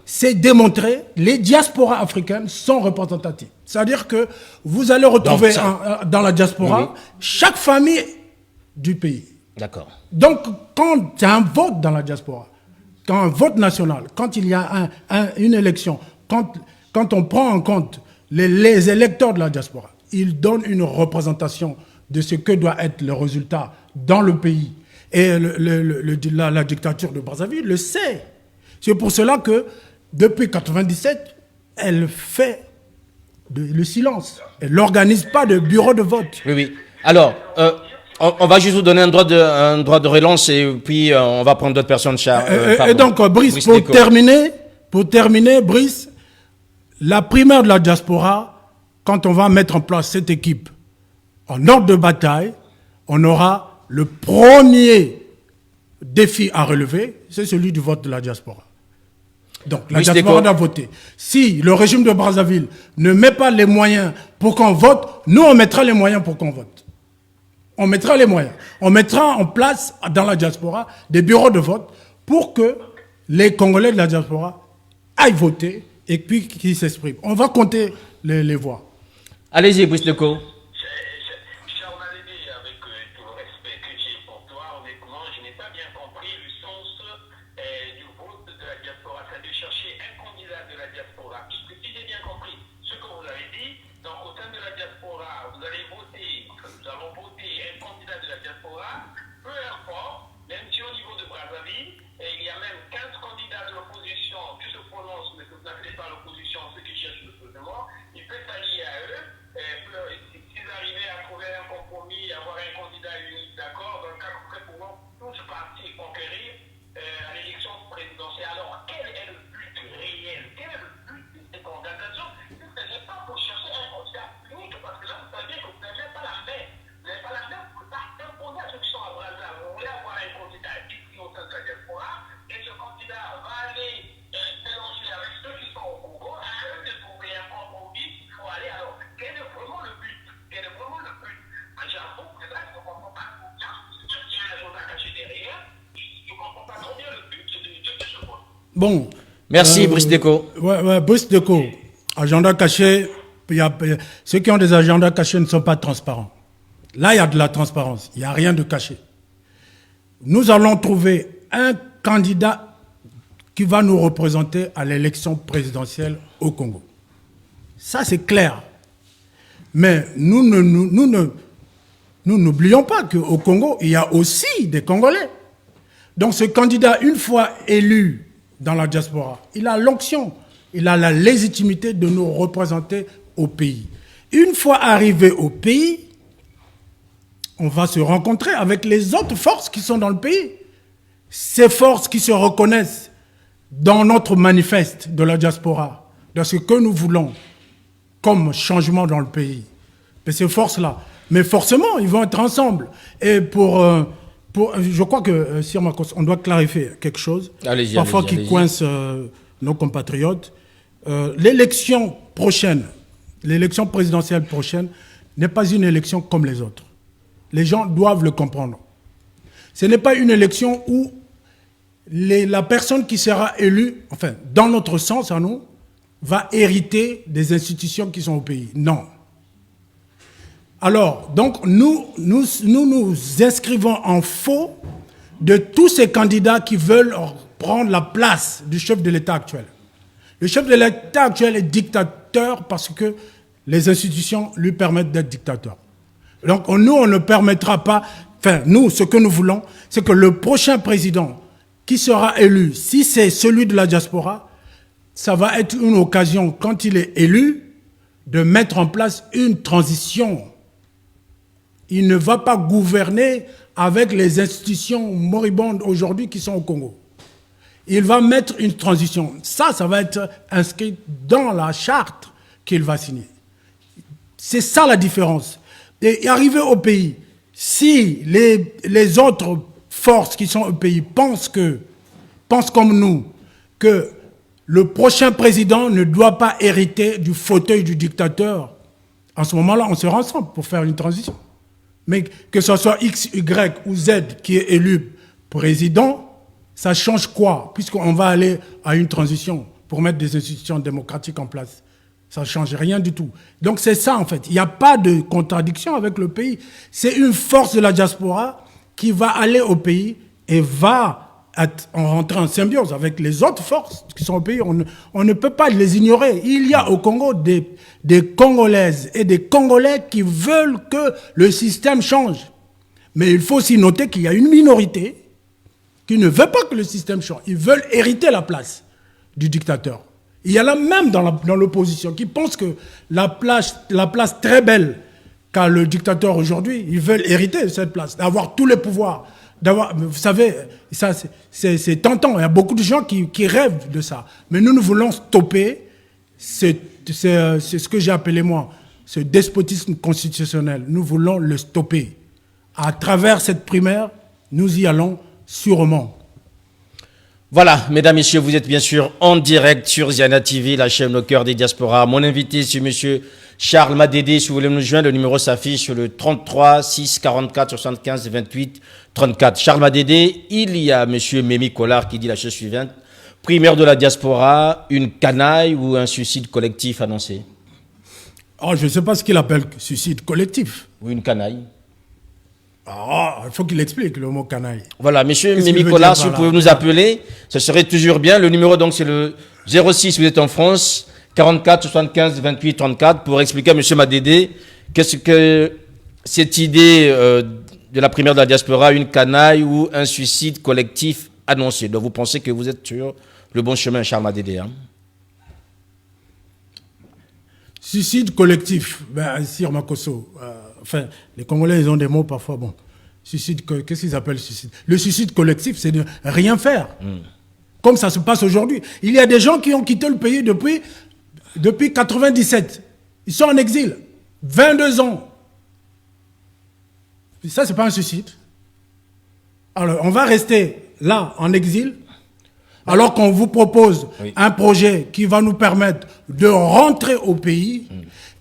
c'est démontré, les diasporas africaines sont représentatives. C'est-à-dire que vous allez retrouver dans la diaspora chaque famille du pays.
D'accord.
Donc, quand il y a un vote dans la diaspora, quand un vote national, quand il y a une élection, quand on prend en compte les électeurs de la diaspora, ils donnent une représentation de ce que doit être le résultat dans le pays. Et la dictature de Brazzaville le sait. C'est pour cela que, depuis 1997, elle fait le silence. Elle n'organise pas de bureau de vote.
Oui, oui. Alors, on va juste vous donner un droit de relance et puis on va prendre d'autres personnes.
Et donc, Brice, pour terminer, Brice, la primaire de la diaspora, quand on va mettre en place cette équipe en ordre de bataille, on aura le premier défi à relever, c'est celui du vote de la diaspora. Donc, la diaspora doit voter. Si le régime de Brazzaville ne met pas les moyens pour qu'on vote, nous, on mettra les moyens pour qu'on vote. On mettra les moyens. On mettra en place dans la diaspora des bureaux de vote pour que les Congolais de la diaspora aillent voter et puis qu'ils s'expriment. On va compter les voix.
Allez-y, Brice Deco.
Avec tout le respect que j'ai pour toi, honnêtement, je n'ai pas bien compris le sens du vote de la diaspora, c'est de chercher un candidat de la diaspora. Puisque si j'ai bien compris ce que vous avez dit, donc au sein de la diaspora, vous allez voter, nous allons voter un candidat de la diaspora, peu importe, même si au niveau de Brazzaville, il y a même 15 candidats de l'opposition qui se prononcent, mais que vous n'appelez pas l'opposition, ceux qui cherchent le gouvernement, ils peuvent s'allier à eux. S'ils arrivaient à trouver un compromis, avoir un candidat unique, d'accord, dans le cas où nous pouvons tous partir conquérir à l'élection présidentielle. Alors, quel est le but réel? Quel est le but de cette organisation? Ce n'est pas pour chercher un candidat unique, parce que là, vous savez que vous n'avez pas la main. Vous n'avez pas la main pour imposer à ceux qui sont à Brazzaville. Vous voulez avoir un candidat ici au sein de la diaspora, et ce candidat va aller mélanger avec ceux qui sont au Congo, à eux de trouver un compromis. Il faut aller. Alors, quel est vraiment le but? Quel est vraiment le but? J'avoue que là, je ne comprends pas. Il y a un agenda caché derrière. Je ne comprends pas trop bien le but de ce vote.
Bon.
Merci, Brice Deco.
Ouais, Brice Deco. Agenda caché, ceux qui ont des agendas cachés ne sont pas transparents. Là, il y a de la transparence. Il n'y a rien de caché. Nous allons trouver un candidat qui va nous représenter à l'élection présidentielle au Congo. Ça, c'est clair. Mais nous n'oublions pas qu'au Congo, il y a aussi des Congolais. Donc ce candidat, une fois élu dans la diaspora, il a l'onction, il a la légitimité de nous représenter au pays. Une fois arrivé au pays, on va se rencontrer avec les autres forces qui sont dans le pays. Ces forces qui se reconnaissent dans notre manifeste de la diaspora, dans ce que nous voulons comme changement dans le pays. Mais ces forces-là, mais forcément, ils vont être ensemble. Et je crois que, Sir Marcos, on doit clarifier quelque chose. Parfois qui coince nos compatriotes. L'élection présidentielle prochaine n'est pas une élection comme les autres. Les gens doivent le comprendre. Ce n'est pas une élection où la personne qui sera élue, enfin, dans notre sens à nous, va hériter des institutions qui sont au pays. Non. Alors, donc, nous inscrivons en faux de tous ces candidats qui veulent prendre la place du chef de l'État actuel. Le chef de l'État actuel est dictateur parce que les institutions lui permettent d'être dictateur. Donc, nous, on ne permettra pas... Enfin, nous, ce que nous voulons, c'est que le prochain président qui sera élu, si c'est celui de la diaspora, ça va être une occasion, quand il est élu, de mettre en place une transition. Il ne va pas gouverner avec les institutions moribondes aujourd'hui qui sont au Congo. Il va mettre une transition. Ça va être inscrit dans la charte qu'il va signer. C'est ça la différence. Et arrivé au pays, si les autres forces qui sont au pays pensent comme nous, que le prochain président ne doit pas hériter du fauteuil du dictateur, en ce moment-là, on sera ensemble pour faire une transition. Mais que ce soit X, Y ou Z qui est élu président, Ça change quoi? Puisqu'on va aller à une transition pour mettre des institutions démocratiques en place. Ça ne change rien du tout. Donc c'est ça en fait. Il n'y a pas de contradiction avec le pays. C'est une force de la diaspora qui va aller au pays et va rentrer en symbiose avec les autres forces qui sont au pays. On ne peut pas les ignorer. Il y a au Congo des Congolaises et des Congolais qui veulent que le système change. Mais il faut aussi noter qu'il y a une minorité qui ne veut pas que le système change. Ils veulent hériter la place du dictateur. Il y en a même dans l'opposition qui pensent que la place très belle qu'a le dictateur aujourd'hui, ils veulent hériter cette place, d'avoir tous les pouvoirs. Vous savez, ça c'est tentant. Il y a beaucoup de gens qui rêvent de ça. Mais nous voulons stopper c'est ce que j'ai appelé moi, ce despotisme constitutionnel. Nous voulons le stopper. À travers cette primaire, nous y allons sûrement.
Voilà, mesdames, messieurs, vous êtes bien sûr en direct sur Ziana TV, la chaîne au cœur des diasporas. Mon invité, c'est monsieur Charles Madédé. Si vous voulez nous joindre, le numéro s'affiche sur le 33 6 44 75 28 34. Charles Madédé, il y a monsieur Mémi Collard qui dit la chose suivante. Primaire de la diaspora, une canaille ou un suicide collectif annoncé?
Oh, je ne sais pas ce qu'il appelle suicide collectif.
Ou une canaille?
Il faut qu'il explique le mot canaille.
Voilà, monsieur Mémi Collard, si vous pouvez nous appeler, ce serait toujours bien. Le numéro, donc, c'est le 06, vous êtes en France, 44 75 28 34, pour expliquer à monsieur Madédé qu'est-ce que cette idée de la primaire de la diaspora, une canaille ou un suicide collectif annoncé. Donc, vous pensez que vous êtes sur le bon chemin, Charles Madédé, hein?
Suicide collectif, Sir Makosso. Enfin, les Congolais, ils ont des mots parfois, bon. Suicide, qu'est-ce qu'ils appellent suicide? Le suicide collectif, c'est de rien faire. Comme ça se passe aujourd'hui. Il y a des gens qui ont quitté le pays depuis 97. Ils sont en exil. 22 ans. Ça, c'est pas un suicide. Alors, on va rester là, en exil, alors qu'on vous propose un projet qui va nous permettre de rentrer au pays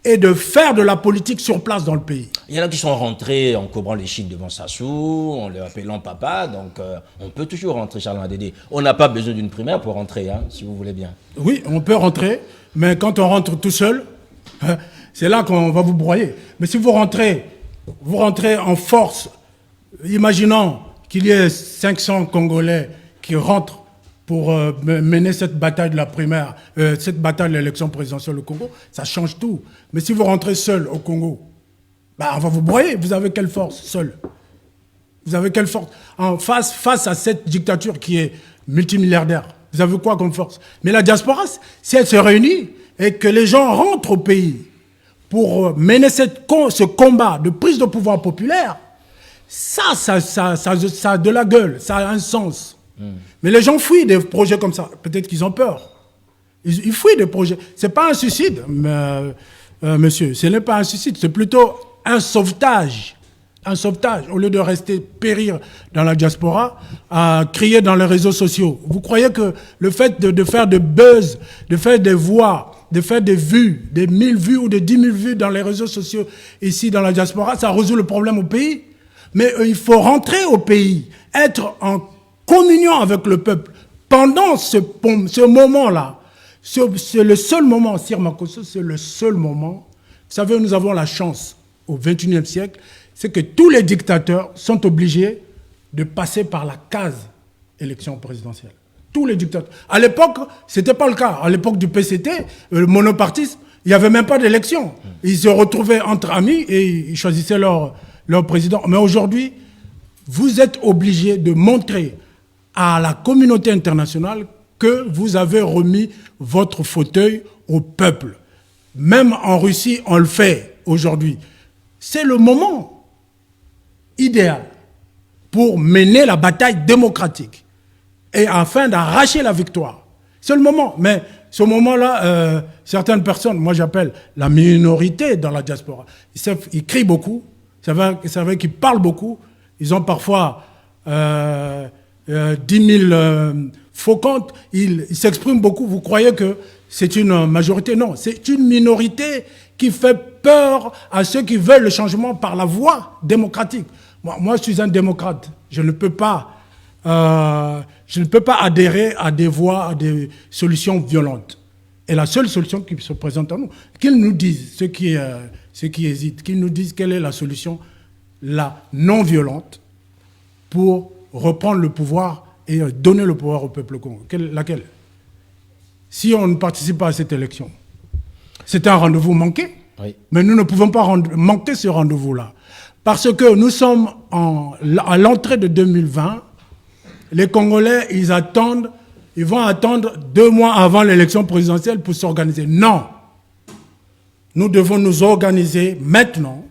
et de faire de la politique sur place dans le pays.
Il y en a qui sont rentrés en cobrant les chines devant Sassou, en les appelant papa, donc on peut toujours rentrer, Charles Madédé. On n'a pas besoin d'une primaire pour rentrer, hein, si vous voulez bien.
Oui, on peut rentrer, mais quand on rentre tout seul, c'est là qu'on va vous broyer. Mais si vous rentrez en force, imaginons qu'il y ait 500 Congolais qui rentrent pour mener cette bataille de la primaire, cette bataille de l'élection présidentielle au Congo, ça change tout. Mais si vous rentrez seul au Congo, on va vous broyer. Vous avez quelle force seul? Vous avez quelle force face à cette dictature qui est multimilliardaire? Vous avez quoi comme force? Mais la diaspora, si elle se réunit et que les gens rentrent au pays pour mener ce combat de prise de pouvoir populaire, ça a de la gueule, ça a un sens. Mais les gens fuient des projets comme ça. Peut-être qu'ils ont peur. Ils fuient des projets. Ce n'est pas un suicide, monsieur. Ce n'est pas un suicide. C'est plutôt un sauvetage. Un sauvetage. Au lieu de rester périr dans la diaspora, à crier dans les réseaux sociaux. Vous croyez que le fait de faire des buzz, de faire des voix, de faire des vues, des 1000 vues ou des 10 000 vues dans les réseaux sociaux ici dans la diaspora, ça résout le problème au pays? Mais il faut rentrer au pays, être en communion avec le peuple. Pendant ce moment-là, c'est le seul moment, Sir Makosso, c'est le seul moment. Vous savez, nous avons la chance au XXIe siècle, c'est que tous les dictateurs sont obligés de passer par la case élection présidentielle. Tous les dictateurs. À l'époque, ce n'était pas le cas. À l'époque du PCT, le monopartisme, il n'y avait même pas d'élection. Ils se retrouvaient entre amis et ils choisissaient leur président. Mais aujourd'hui, vous êtes obligés de montrer à la communauté internationale que vous avez remis votre fauteuil au peuple. Même en Russie, on le fait aujourd'hui. C'est le moment idéal pour mener la bataille démocratique et afin d'arracher la victoire. C'est le moment. Mais ce moment-là, certaines personnes, moi j'appelle la minorité dans la diaspora, ils crient beaucoup, c'est vrai qu'ils parlent beaucoup, ils ont parfois 10 000 faux comptes, ils s'expriment beaucoup. Vous croyez que c'est une majorité? Non, c'est une minorité qui fait peur à ceux qui veulent le changement par la voie démocratique. Moi, je suis un démocrate. Je ne peux pas je ne peux pas adhérer à des voies, à des solutions violentes. Et la seule solution qui se présente à nous, qu'ils nous disent, ceux qui hésitent, qu'ils nous disent quelle est la solution, la non-violente, pour reprendre le pouvoir et donner le pouvoir au peuple congolais. Laquelle? Si on ne participe pas à cette élection, c'est un rendez-vous manqué,
Oui.
mais nous ne pouvons pas manquer ce rendez-vous-là. Parce que nous sommes à l'entrée de 2020, les Congolais, ils vont attendre 2 mois avant l'élection présidentielle pour s'organiser. Non. Nous devons nous organiser maintenant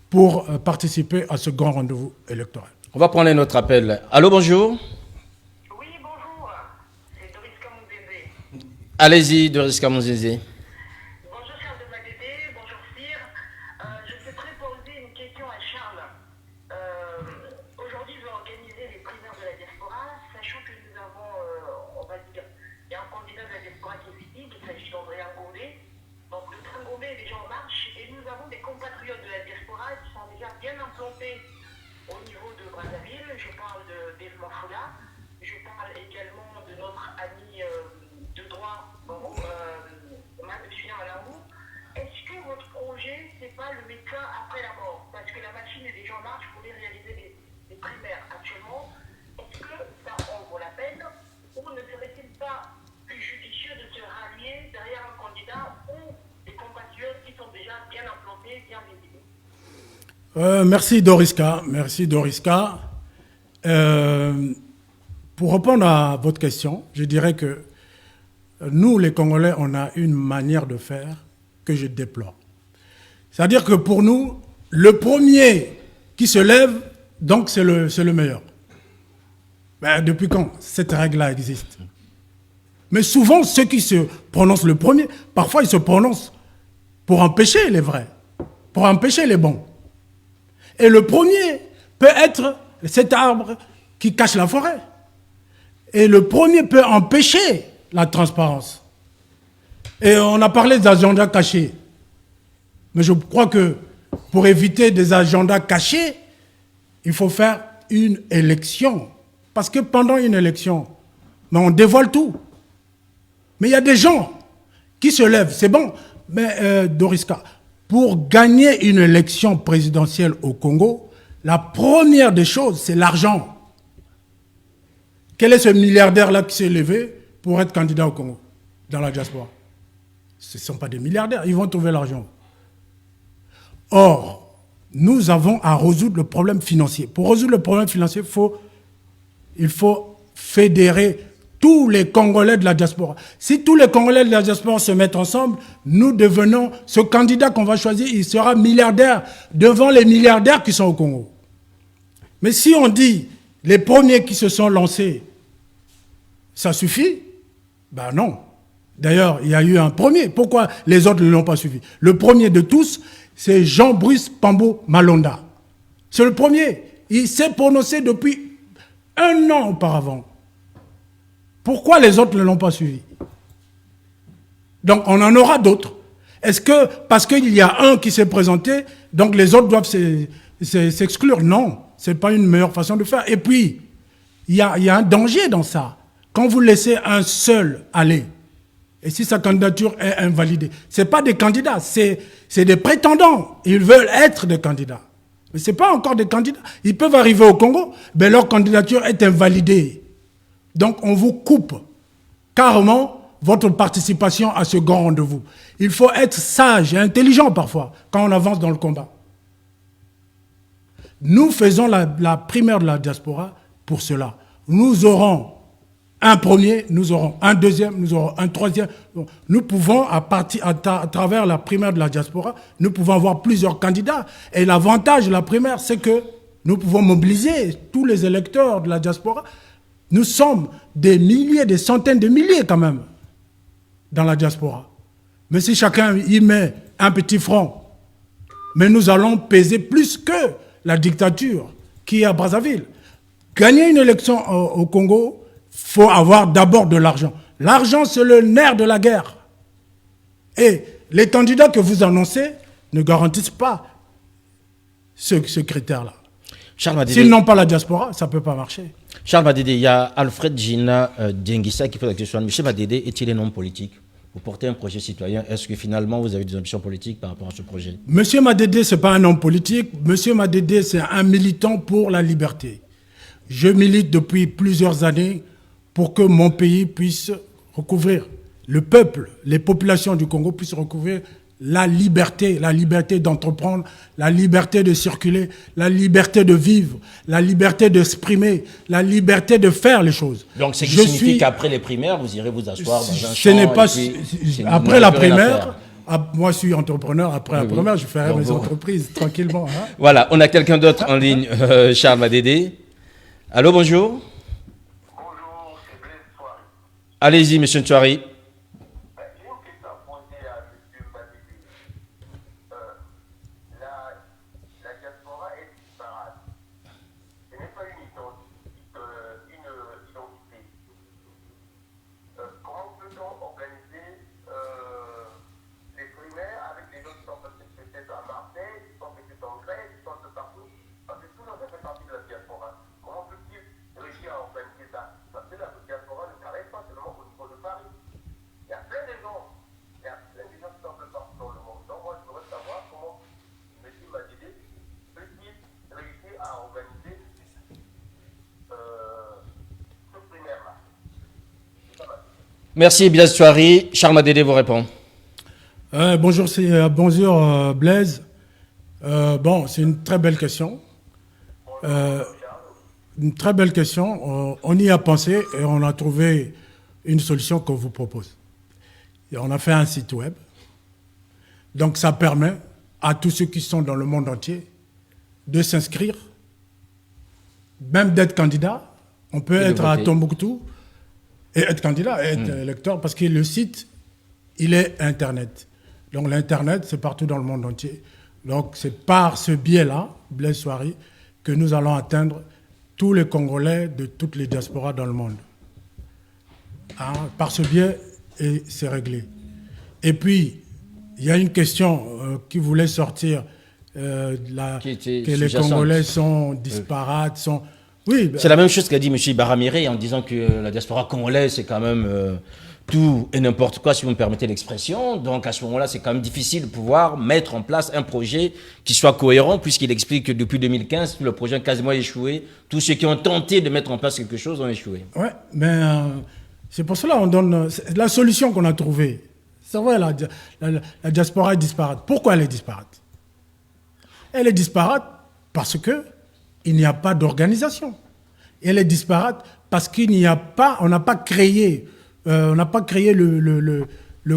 pour participer à ce grand rendez-vous électoral.
On va prendre notre appel. Allô, bonjour.
Oui, bonjour. C'est Doris Kamouzézé.
Allez-y, Doris Kamouzézé.
Bonjour Charles de Madédé, bonjour Cyr. Je souhaiterais poser une question à Charles. Aujourd'hui, je vais organiser les primaires de la diaspora, sachant que nous avons, on va dire, il y a un candidat de la diaspora qui est visible, il s'agit d'André Ngombe. Donc le train Ngombe est déjà en marche et nous avons des compatriotes de la diaspora qui sont déjà bien implantés au niveau de Brazzaville. Je parle de Dave Mafoula, je parle également de notre ami de droit, Julien Malambou. Est-ce que votre projet, c'est pas le médecin après la mort? Parce que la machine est déjà en marche pour les réaliser les primaires actuellement. Est-ce que ça en vaut la peine ou ne serait-il pas plus judicieux de se rallier derrière un candidat ou des compatriotes qui sont déjà bien implantés, bien visibles?
Merci Doriska. Merci Doriska. Pour répondre à votre question, je dirais que nous, les Congolais, on a une manière de faire que je déplore. C'est-à-dire que pour nous, le premier qui se lève, donc c'est le meilleur. Ben, depuis quand cette règle-là existe? Mais souvent, ceux qui se prononcent le premier, parfois ils se prononcent pour empêcher les vrais, pour empêcher les bons. Et le premier peut être cet arbre qui cache la forêt. Et le premier peut empêcher la transparence. Et on a parlé d'agendas cachés. Mais je crois que pour éviter des agendas cachés, il faut faire une élection. Parce que pendant une élection, mais on dévoile tout. Mais il y a des gens qui se lèvent. C'est bon. Mais Doriska, pour gagner une élection présidentielle au Congo, la première des choses, c'est l'argent. Quel est ce milliardaire-là qui s'est levé pour être candidat au Congo, dans la diaspora? Ce ne sont pas des milliardaires, ils vont trouver l'argent. Or, nous avons à résoudre le problème financier. Pour résoudre le problème financier, il faut fédérer tous les Congolais de la diaspora. Si tous les Congolais de la diaspora se mettent ensemble, nous devenons, ce candidat qu'on va choisir, il sera milliardaire devant les milliardaires qui sont au Congo. Mais si on dit, les premiers qui se sont lancés, ça suffit? Ben non. D'ailleurs, il y a eu un premier. Pourquoi les autres ne l'ont pas suivi? Le premier de tous, c'est Jean-Brice Pambo Malonda. C'est le premier. Il s'est prononcé depuis 1 an auparavant. Pourquoi les autres ne l'ont pas suivi? Donc, on en aura d'autres. Est-ce que, parce qu'il y a un qui s'est présenté, donc les autres doivent s'exclure? Non, ce n'est pas une meilleure façon de faire. Et puis, il y a un danger dans ça. Quand vous laissez un seul aller, et si sa candidature est invalidée, ce n'est pas des candidats, c'est des prétendants. Ils veulent être des candidats. Mais ce n'est pas encore des candidats. Ils peuvent arriver au Congo, mais leur candidature est invalidée. Donc on vous coupe carrément votre participation à ce grand rendez-vous. Il faut être sage et intelligent parfois quand on avance dans le combat. Nous faisons la primaire de la diaspora pour cela. Nous aurons un premier, nous aurons un deuxième, nous aurons un troisième. Nous pouvons, à travers la primaire de la diaspora, nous pouvons avoir plusieurs candidats. Et l'avantage de la primaire, c'est que nous pouvons mobiliser tous les électeurs de la diaspora. Nous sommes des milliers, des centaines de milliers quand même dans la diaspora. Mais si chacun y met un petit franc, mais nous allons peser plus que la dictature qui est à Brazzaville. Gagner une élection au Congo, il faut avoir d'abord de l'argent. L'argent, c'est le nerf de la guerre. Et les candidats que vous annoncez ne garantissent pas ce critère-là.
Charles Madédé.
S'ils n'ont pas la diaspora, ça ne peut pas marcher.
Charles Madédé, il y a Alfred Gina Dienguissa qui pose la question. M. Madédé est-il un homme politique? Vous portez un projet citoyen. Est-ce que finalement vous avez des ambitions politiques par rapport à ce projet?
Monsieur Madédé, ce n'est pas un homme politique. Monsieur Madédé, c'est un militant pour la liberté. Je milite depuis plusieurs années pour que mon pays puisse recouvrir, le peuple, les populations du Congo puissent recouvrir la liberté d'entreprendre, la liberté de circuler, la liberté de vivre, la liberté d'exprimer, la liberté de faire les choses.
Donc, ce qui signifie qu'après les primaires, vous irez vous asseoir dans un champ.
Ce n'est pas après la primaire. Moi, je suis entrepreneur. Après la primaire, je ferai mes entreprises tranquillement. Hein.
Voilà, on a quelqu'un d'autre en ligne, Charles Madédé. Allô, bonjour.
Bonjour, c'est Blaise Soirée.
Allez-y, monsieur Ntouari.
J'ai une question à poser à M. Madédé. La diaspora est disparate. Ce n'est pas une identité. Comment peut-on organiser les primaires avec les gens qui sont peut-être à Marseille, qui sont peut-être en Grèce, qui sont un peu partout? Parce que tout le monde fait partie de la diaspora. Comment peut-il réussir à organiser ça? Parce que la diaspora ne s'arrête pas seulement au niveau de Paris. Il y a plein de gens qui sont un peu partout dans le monde. Donc moi, je voudrais savoir comment M. Madédé peut-il réussir à organiser ce primaire-là.
Merci, Blaise Touari. Charles Madédé vous répond.
Bonjour Blaise. C'est une très belle question. Une très belle question. On y a pensé et on a trouvé une solution qu'on vous propose. Et on a fait un site web. Donc ça permet à tous ceux qui sont dans le monde entier de s'inscrire, même d'être candidat. On peut être à Tombouctou et être candidat, et être électeur, parce que le site, il est Internet. Donc l'Internet, c'est partout dans le monde entier. Donc c'est par ce biais-là, Blaise Soirée, que nous allons atteindre tous les Congolais de toutes les diasporas dans le monde. Hein, par ce biais, et c'est réglé. Et puis, il y a une question qui voulait sortir, que les Congolais sont disparates, Oui,
c'est la même chose qu'a dit M. Ibarra-Miré en disant que la diaspora congolaise, c'est quand même tout et n'importe quoi, si vous me permettez l'expression. Donc à ce moment-là, c'est quand même difficile de pouvoir mettre en place un projet qui soit cohérent, puisqu'il explique que depuis 2015, le projet a quasiment échoué. Tous ceux qui ont tenté de mettre en place quelque chose ont échoué.
Oui, mais c'est pour cela qu'on donne la solution qu'on a trouvée. C'est vrai, la diaspora est disparate. Pourquoi elle est disparate? Elle est disparate parce qu'il n'y a pas d'organisation. Elle est disparate parce qu'il n'y a pas, on n'a pas créé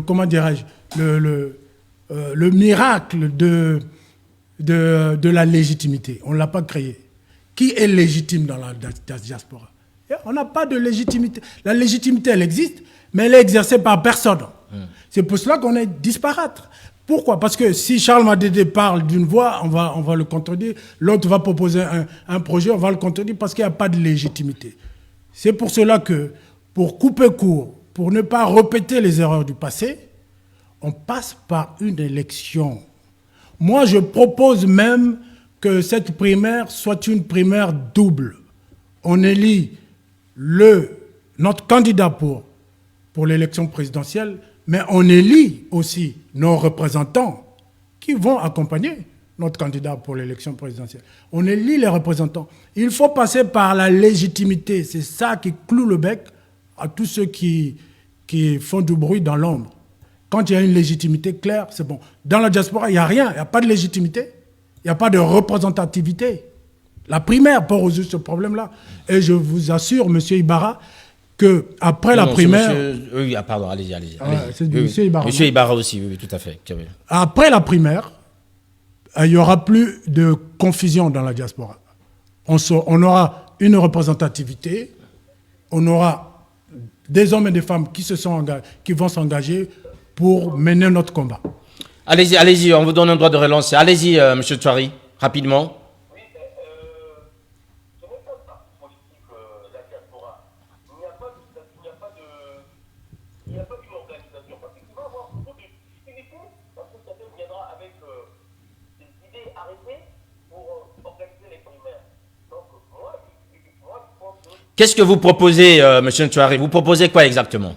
comment dirais-je, le miracle de la légitimité. On ne l'a pas créé. Qui est légitime dans la diaspora? On n'a pas de légitimité. La légitimité, elle existe, mais elle est exercée par personne. C'est pour cela qu'on est disparate. Pourquoi? Parce que si Charles Madédé parle d'une voix, on va le contredire. L'autre va proposer un projet, on va le contredire parce qu'il n'y a pas de légitimité. C'est pour cela que, pour couper court, pour ne pas répéter les erreurs du passé, on passe par une élection. Moi, je propose même que cette primaire soit une primaire double. On élit notre candidat pour l'élection présidentielle, mais on élit aussi nos représentants qui vont accompagner notre candidat pour l'élection présidentielle. On élit les représentants. Il faut passer par la légitimité. C'est ça qui cloue le bec à tous ceux qui font du bruit dans l'ombre. Quand il y a une légitimité claire, c'est bon. Dans la diaspora, il n'y a rien. Il n'y a pas de légitimité. Il n'y a pas de représentativité. La primaire peut résoudre ce problème-là. Et je vous assure, M. Ibarra, qu'après la primaire...
Oui, pardon, allez-y.
C'est M. Ibarra.
M. Ibarra aussi, oui, tout à fait.
Après la primaire, il n'y aura plus de confusion dans la diaspora. On aura une représentativité, on aura des hommes et des femmes qui vont s'engager pour mener notre combat.
Allez-y, on vous donne un droit de relance. Allez-y, M. Touari, rapidement.
Oui, ce n'est pas ça politique, la diaspora. Il n'y a pas d'une organisation. Parce qu'il va y avoir beaucoup de difficultés, parce que chacun viendra avec des idées arrêtées pour organiser les primaires.
Qu'est-ce que vous proposez, Monsieur Ntouari? Vous proposez quoi exactement?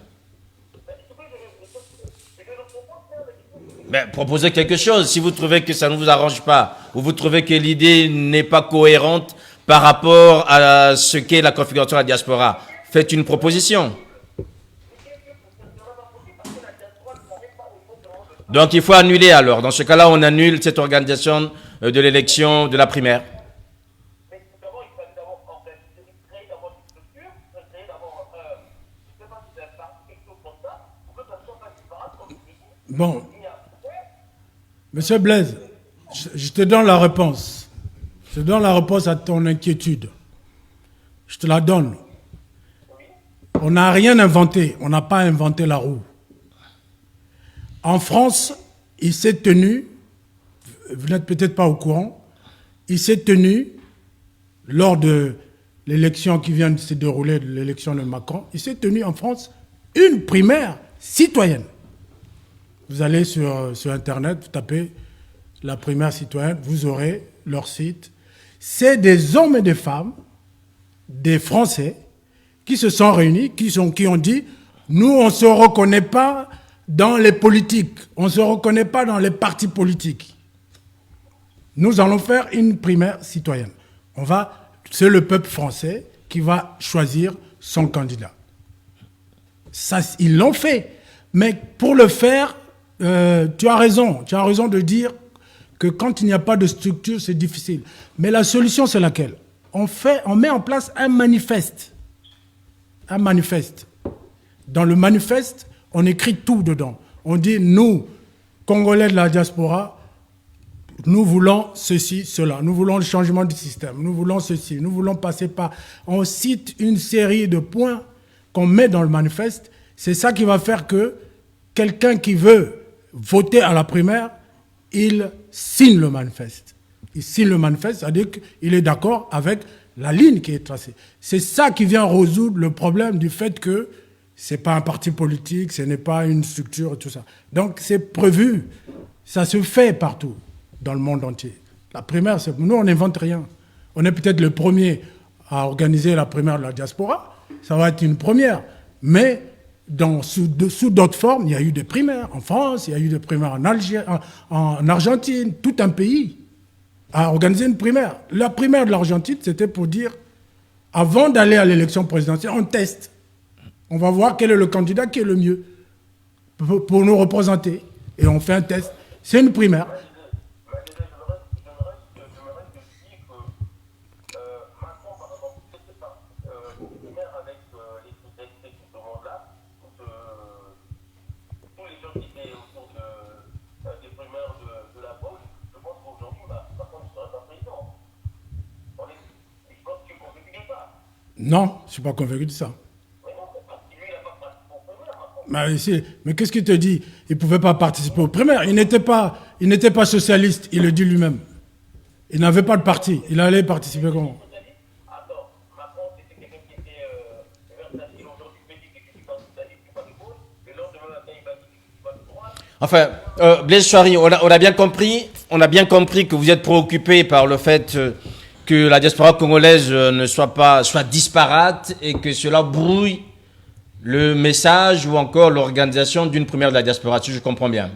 Ben, proposez quelque chose. Si vous trouvez que ça ne vous arrange pas, ou vous trouvez que l'idée n'est pas cohérente par rapport à ce qu'est la configuration de la diaspora, faites une proposition. Donc il faut annuler alors. Dans ce cas-là, on annule cette organisation de l'élection de la primaire.
Bon, Monsieur Blaise, je te donne la réponse. Je te donne la réponse à ton inquiétude. Je te la donne. On n'a rien inventé. On n'a pas inventé la roue. En France, il s'est tenu, vous n'êtes peut-être pas au courant, il s'est tenu, lors de l'élection qui vient de se dérouler, de l'élection de Macron, il s'est tenu en France une primaire citoyenne. Vous allez sur Internet, vous tapez la primaire citoyenne, vous aurez leur site. C'est des hommes et des femmes, des Français, qui se sont réunis, qui ont dit, nous, on ne se reconnaît pas dans les politiques, on ne se reconnaît pas dans les partis politiques. Nous allons faire une primaire citoyenne. C'est le peuple français qui va choisir son candidat. Ça, ils l'ont fait. Mais pour le faire, tu as raison de dire que quand il n'y a pas de structure, c'est difficile. Mais la solution, c'est laquelle? On met en place un manifeste. Un manifeste. Dans le manifeste, on écrit tout dedans. On dit, nous, Congolais de la diaspora, nous voulons ceci, cela. Nous voulons le changement du système. Nous voulons ceci. Nous voulons passer par... On cite une série de points qu'on met dans le manifeste. C'est ça qui va faire que quelqu'un qui veut voter à la primaire, il signe le manifeste. Il signe le manifeste, c'est-à-dire qu'il est d'accord avec la ligne qui est tracée. C'est ça qui vient résoudre le problème du fait que ce n'est pas un parti politique, ce n'est pas une structure et tout ça. Donc c'est prévu, ça se fait partout dans le monde entier. La primaire, nous on n'invente rien. On est peut-être le premier à organiser la primaire de la diaspora, ça va être une première, mais sous d'autres formes, il y a eu des primaires en France, il y a eu des primaires en Argentine, tout un pays a organisé une primaire. La primaire de l'Argentine, c'était pour dire, avant d'aller à l'élection présidentielle, on teste. On va voir quel est le candidat qui est le mieux pour nous représenter. Et on fait un test. C'est une primaire. Non, je ne suis pas convaincu de ça. Mais qu'est-ce qu'il te dit? Il ne pouvait pas participer aux primaires. Il n'était pas socialiste, il le dit lui-même. Il n'avait pas de parti. Il allait participer comment?
Enfin, Blaise Ntouari, on a bien compris que vous êtes préoccupé par le fait que la diaspora congolaise soit disparate et que cela brouille le message ou encore l'organisation d'une primaire de la diaspora, si je comprends bien.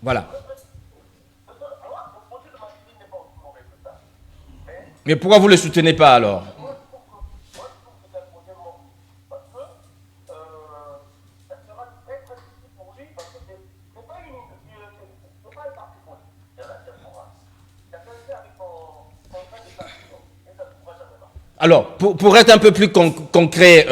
Voilà. Mais pourquoi vous ne le soutenez pas alors? Alors, pour être un peu plus concret,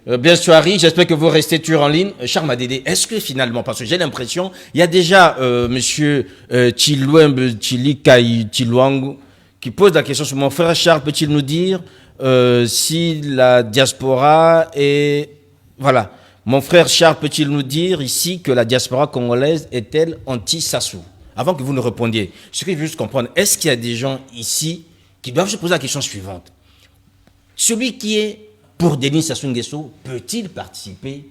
Blaise Ntouari, j'espère que vous restez toujours en ligne. Charles Madede, est-ce que finalement, parce que j'ai l'impression, il y a déjà monsieur Tshilwembe Tshilwangu qui pose la question sur mon frère Charles, peut-il nous dire si la diaspora est... Voilà, mon frère Charles peut-il nous dire ici que la diaspora congolaise est-elle anti-Sassou? Avant que vous ne répondiez, ce que je veux juste comprendre, est-ce qu'il y a des gens ici qui doivent se poser la question suivante? Celui qui est pour Denis Sassou Nguesso peut-il participer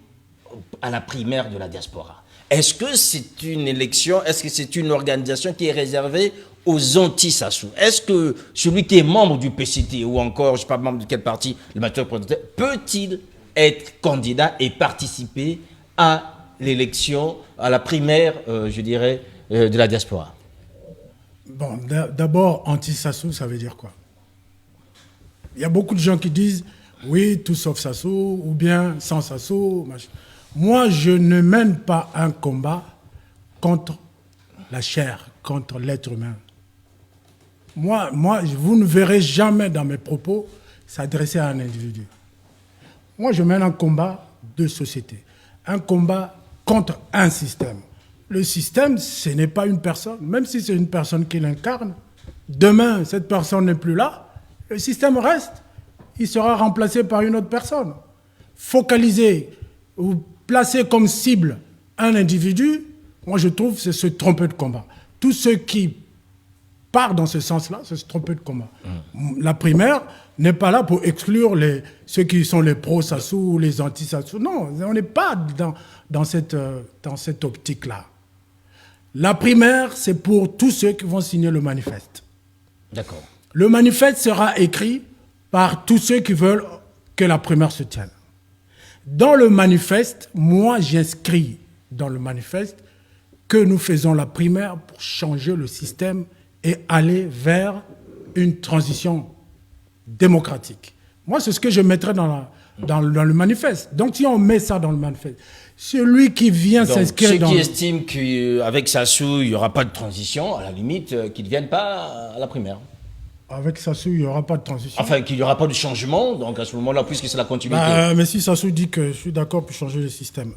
à la primaire de la diaspora? est-ce que c'est une élection, est-ce que c'est une organisation qui est réservée aux anti-Sassou? Est-ce que celui qui est membre du PCT ou encore, je ne sais pas membre de quel parti, le majoritaire présidentiel, peut-il être candidat et participer à l'élection, à la primaire, je dirais, de la diaspora?
Bon, d'abord, anti-Sassou, ça veut dire quoi? Il y a beaucoup de gens qui disent, oui, tout sauf Sassou, ou bien sans Sassou. Machin. Moi, je ne mène pas un combat contre la chair, contre l'être humain. Moi, vous ne verrez jamais dans mes propos s'adresser à un individu. Moi, je mène un combat de société, un combat contre un système. Le système, ce n'est pas une personne, même si c'est une personne qui l'incarne. Demain, cette personne n'est plus là, le système reste. Il sera remplacé par une autre personne. Focaliser ou placer comme cible un individu, moi je trouve que c'est se tromper de combat. Tous ceux qui partent dans ce sens-là, c'est se tromper de combat. La primaire n'est pas là pour exclure ceux qui sont les pro-Sassou ou les anti-Sassou. Non, on n'est pas dans cette optique-là. La primaire, c'est pour tous ceux qui vont signer le manifeste.
D'accord.
Le manifeste sera écrit par tous ceux qui veulent que la primaire se tienne. Dans le manifeste, moi j'inscris dans le manifeste que nous faisons la primaire pour changer le système et aller vers une transition démocratique. Moi, c'est ce que je mettrais dans le manifeste. Donc, si on met ça dans le manifeste, celui qui vient s'inscrire dans...
Ceux qui estiment qu'avec Sassou, il n'y aura pas de transition, à la limite, qu'ils ne viennent pas à la primaire.
Avec Sassou, il n'y aura pas de transition.
Enfin, qu'il n'y aura pas de changement, donc à ce moment-là, puisque c'est la continuité.
Mais si Sassou dit que je suis d'accord pour changer le système.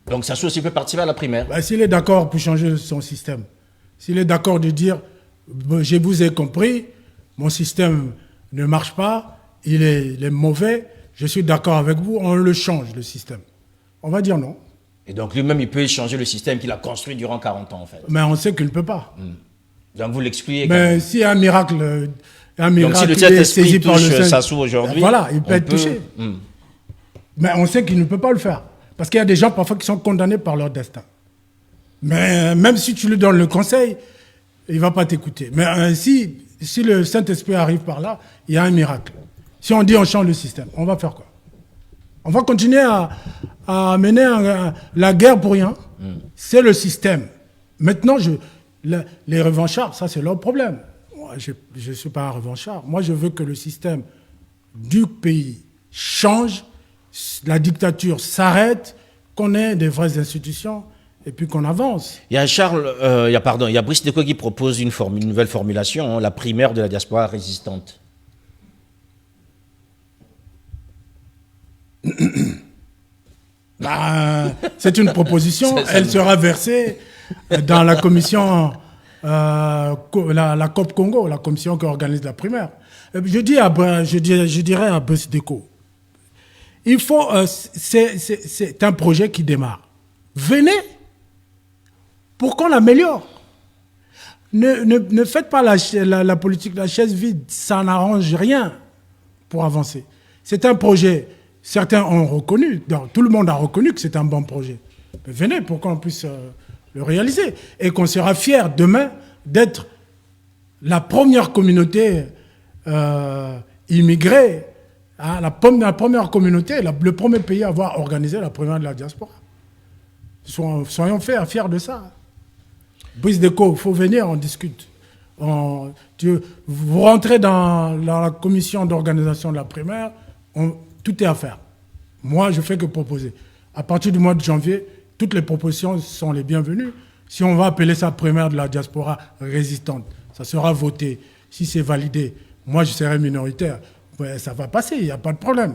Donc Sassou aussi peut participer à la primaire.
S'il est d'accord pour changer son système, s'il est d'accord de dire, je vous ai compris, mon système ne marche pas, il est mauvais, je suis d'accord avec vous, on le change, le système. On va dire non.
Et donc lui-même, il peut changer le système qu'il a construit durant 40 ans, en fait.
Mais on sait qu'il ne peut pas.
Donc vous l'excluez.
Mais s'il y a un miracle
donc si le Saint-Esprit touche Sassou aujourd'hui,
voilà, il peut être touché. Mais on sait qu'il ne peut pas le faire. Parce qu'il y a des gens parfois qui sont condamnés par leur destin. Mais même si tu lui donnes le conseil, il ne va pas t'écouter. Mais si le Saint-Esprit arrive par là, il y a un miracle. Si on dit on change le système, on va faire quoi? On va continuer à mener la guerre pour rien. C'est le système. Maintenant, les revanchards, ça c'est leur problème. Moi, je ne suis pas un revanchard. Moi, je veux que le système du pays change, la dictature s'arrête, qu'on ait des vraies institutions et puis qu'on avance.
Il y a Brice Deco qui propose une nouvelle formulation, la primaire de la diaspora résistante.
C'est une proposition, elle sera versée dans la commission, la COP Congo, la commission qui organise la primaire. Je dirais à Brice Deco, il faut, c'est un projet qui démarre. Venez pour qu'on l'améliore. Ne faites pas la politique de la chaise vide, ça n'arrange rien pour avancer. C'est un projet, certains ont reconnu, tout le monde a reconnu que c'est un bon projet. Mais venez pour qu'on puisse le réaliser et qu'on sera fiers demain d'être la première communauté immigrée, la première communauté, le premier pays à avoir organisé la primaire de la diaspora. Soyons fiers de ça. Brice Deco, il faut venir, on discute. Vous rentrez dans la commission d'organisation de la primaire, tout est à faire. Moi, je fais que proposer. À partir du mois de janvier, toutes les propositions sont les bienvenues. Si on va appeler ça primaire de la diaspora résistante, ça sera voté. Si c'est validé, moi je serai minoritaire. Ouais, ça va passer, il n'y a pas de problème.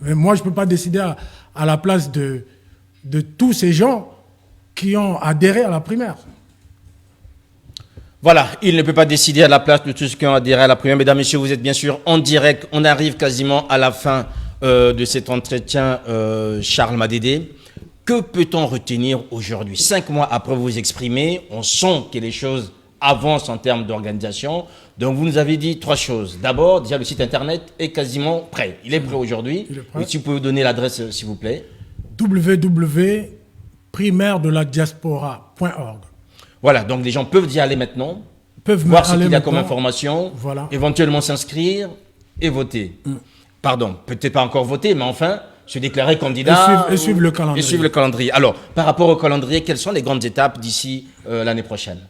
Mais moi, je ne peux pas décider à la place de tous ces gens qui ont adhéré à la primaire.
Voilà, il ne peut pas décider à la place de tous ceux qui ont adhéré à la primaire. Mesdames, Messieurs, vous êtes bien sûr en direct. On arrive quasiment à la fin de cet entretien, Charles Madédé. Que peut-on retenir aujourd'hui? 5 mois après vous exprimer, on sent que les choses avancent en termes d'organisation. Donc, vous nous avez dit 3 choses. D'abord, déjà, le site internet est quasiment prêt. Il est prêt aujourd'hui. Si vous pouvez vous donner l'adresse, s'il vous plaît.
www.pctgc.org primaire-de-la-diaspora.org.
Voilà, donc les gens peuvent y aller maintenant,
Peuvent
voir ce
aller
qu'il y a comme
maintenant.
information,
Voilà.
éventuellement s'inscrire et voter. Pardon, peut-être pas encore voter, mais enfin, se déclarer candidat.
Et suivre le calendrier.
Et suivre le calendrier. Alors, par rapport au calendrier, quelles sont les grandes étapes d'ici l'année prochaine?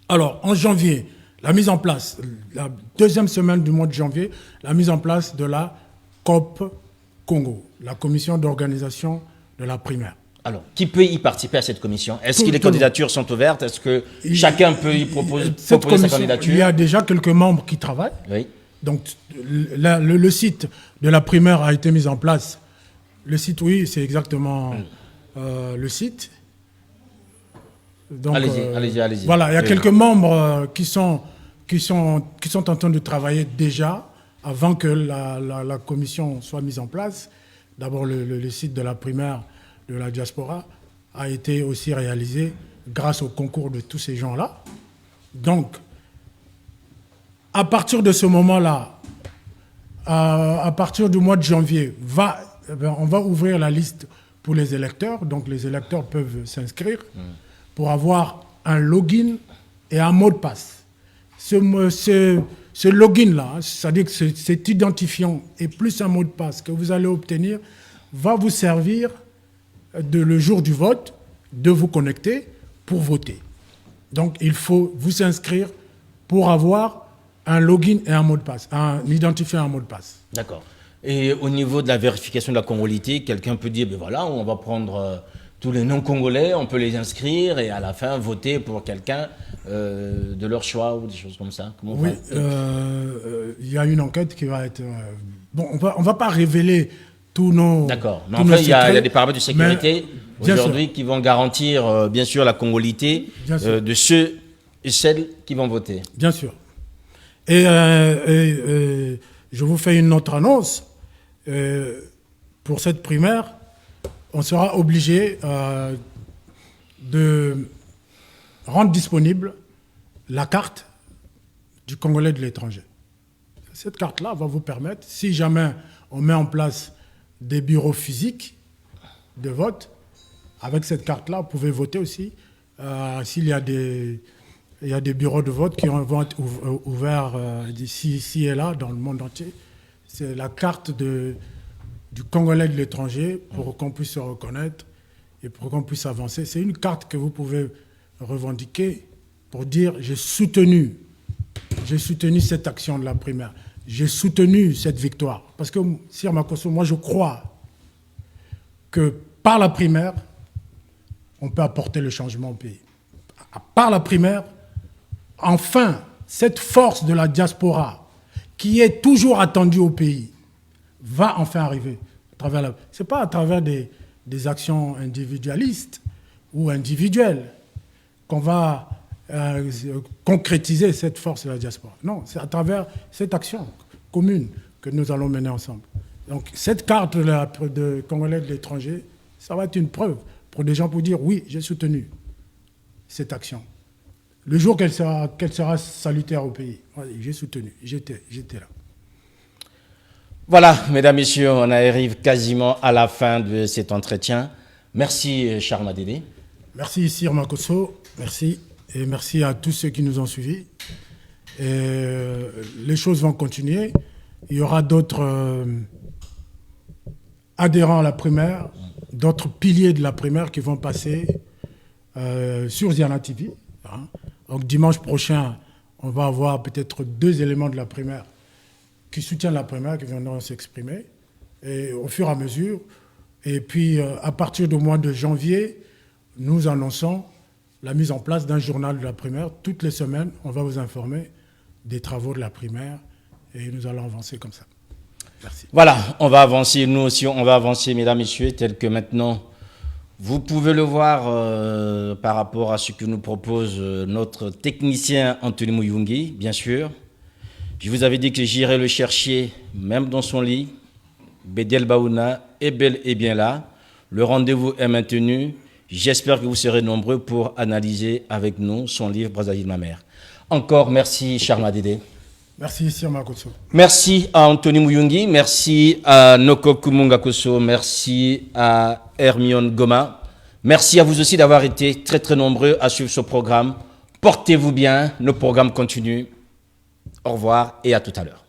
Alors, en janvier, la mise en place, la deuxième semaine du mois de janvier, la mise en place de la COP Congo, la commission d'organisation de la primaire.
Alors, qui peut y participer à cette commission? Est-ce que les
Tout le
candidatures sont ouvertes? Est-ce que chacun peut y proposer
Cette
sa
commission,
candidature?
il y a déjà quelques membres qui travaillent.
Oui.
Donc, le site de la primaire a été mis en place. Le site, oui, c'est exactement le site. Donc,
allez-y.
Voilà, il y a
Oui.
quelques membres qui sont en train de travailler déjà avant que la commission soit mise en place. D'abord, le site de la primaire de la diaspora a été aussi réalisé grâce au concours de tous ces gens-là. Donc, à partir de ce moment-là, à partir du mois de janvier, on va ouvrir la liste pour les électeurs. Donc, les électeurs peuvent s'inscrire pour avoir un login et un mot de passe. Ce login-là, c'est-à-dire que cet identifiant et plus un mot de passe que vous allez obtenir, va vous servir le jour du vote de vous connecter pour voter. Donc, il faut vous inscrire pour avoir un login et un mot de passe, un identifiant et un mot de passe.
D'accord. Et au niveau de la vérification de la congolité, quelqu'un peut dire, ben voilà, on va prendre tous les non-congolais, on peut les inscrire et à la fin voter pour quelqu'un de leur choix ou des choses comme ça. Comment
Oui, il y a une enquête qui va être... bon, on va pas révéler tous nos...
D'accord. Mais
tous
enfin,
nos
il y a
secrets,
des paramètres de sécurité
bien
aujourd'hui qui vont garantir, bien sûr, la congolité
Bien sûr.
de ceux et celles qui vont voter.
Bien sûr. Et je vous fais une autre annonce. Pour cette primaire, on sera obligé de rendre disponible la carte du Congolais de l'étranger. Cette carte-là va vous permettre, si jamais on met en place des bureaux physiques de vote, avec cette carte-là, vous pouvez voter aussi. S'il y a des bureaux de vote qui vont être ouverts ici et là dans le monde entier. C'est la carte du Congolais de l'étranger pour qu'on puisse se reconnaître et pour qu'on puisse avancer. C'est une carte que vous pouvez revendiquer pour dire j'ai soutenu cette action de la primaire, j'ai soutenu cette victoire. Parce que, Sir Makosso, moi je crois que par la primaire, on peut apporter le changement au pays. Par la primaire, enfin, cette force de la diaspora qui est toujours attendue au pays va enfin arriver. Ce n'est pas à travers des actions individualistes ou individuelles qu'on va concrétiser cette force de la diaspora. Non, c'est à travers cette action commune que nous allons mener ensemble. Donc cette carte de Congolais de l'étranger, ça va être une preuve pour des gens pour dire oui, j'ai soutenu cette action. Le jour qu'elle sera salutaire au pays, j'ai soutenu, j'étais là.
Voilà, mesdames, messieurs, on arrive quasiment à la fin de cet entretien. Merci, Charles Dédé.
Merci, Sir Makosso. Merci. Et merci à tous ceux qui nous ont suivis. Et les choses vont continuer. Il y aura d'autres adhérents à la primaire, d'autres piliers de la primaire qui vont passer sur Ziana TV. Hein. Donc dimanche prochain, on va avoir peut-être 2 éléments de la primaire qui soutiennent la primaire, qui viendront s'exprimer. Et au fur et à mesure, et puis à partir du mois de janvier, nous annonçons la mise en place d'un journal de la primaire. Toutes les semaines, on va vous informer des travaux de la primaire et nous allons avancer comme ça. Merci.
Voilà, on va avancer, nous aussi, on va avancer, mesdames, messieurs, tel que maintenant, vous pouvez le voir par rapport à ce que nous propose notre technicien Anthony Mouyungi, bien sûr. Je vous avais dit que j'irais le chercher, même dans son lit. Bédel Baouna est bel et bien là. Le rendez-vous est maintenu. J'espère que vous serez nombreux pour analyser avec nous son livre Brazzaville, ma mère. Encore merci, Charles Dédé.
Merci, Sir Makosso.
Merci à Anthony Mouyungi, merci à Noko Kumunga Kosso, merci à Hermione Goma, Merci à vous aussi d'avoir été très très nombreux à suivre ce programme. Portez-vous bien, nos programmes continuent. Au revoir et à tout à l'heure.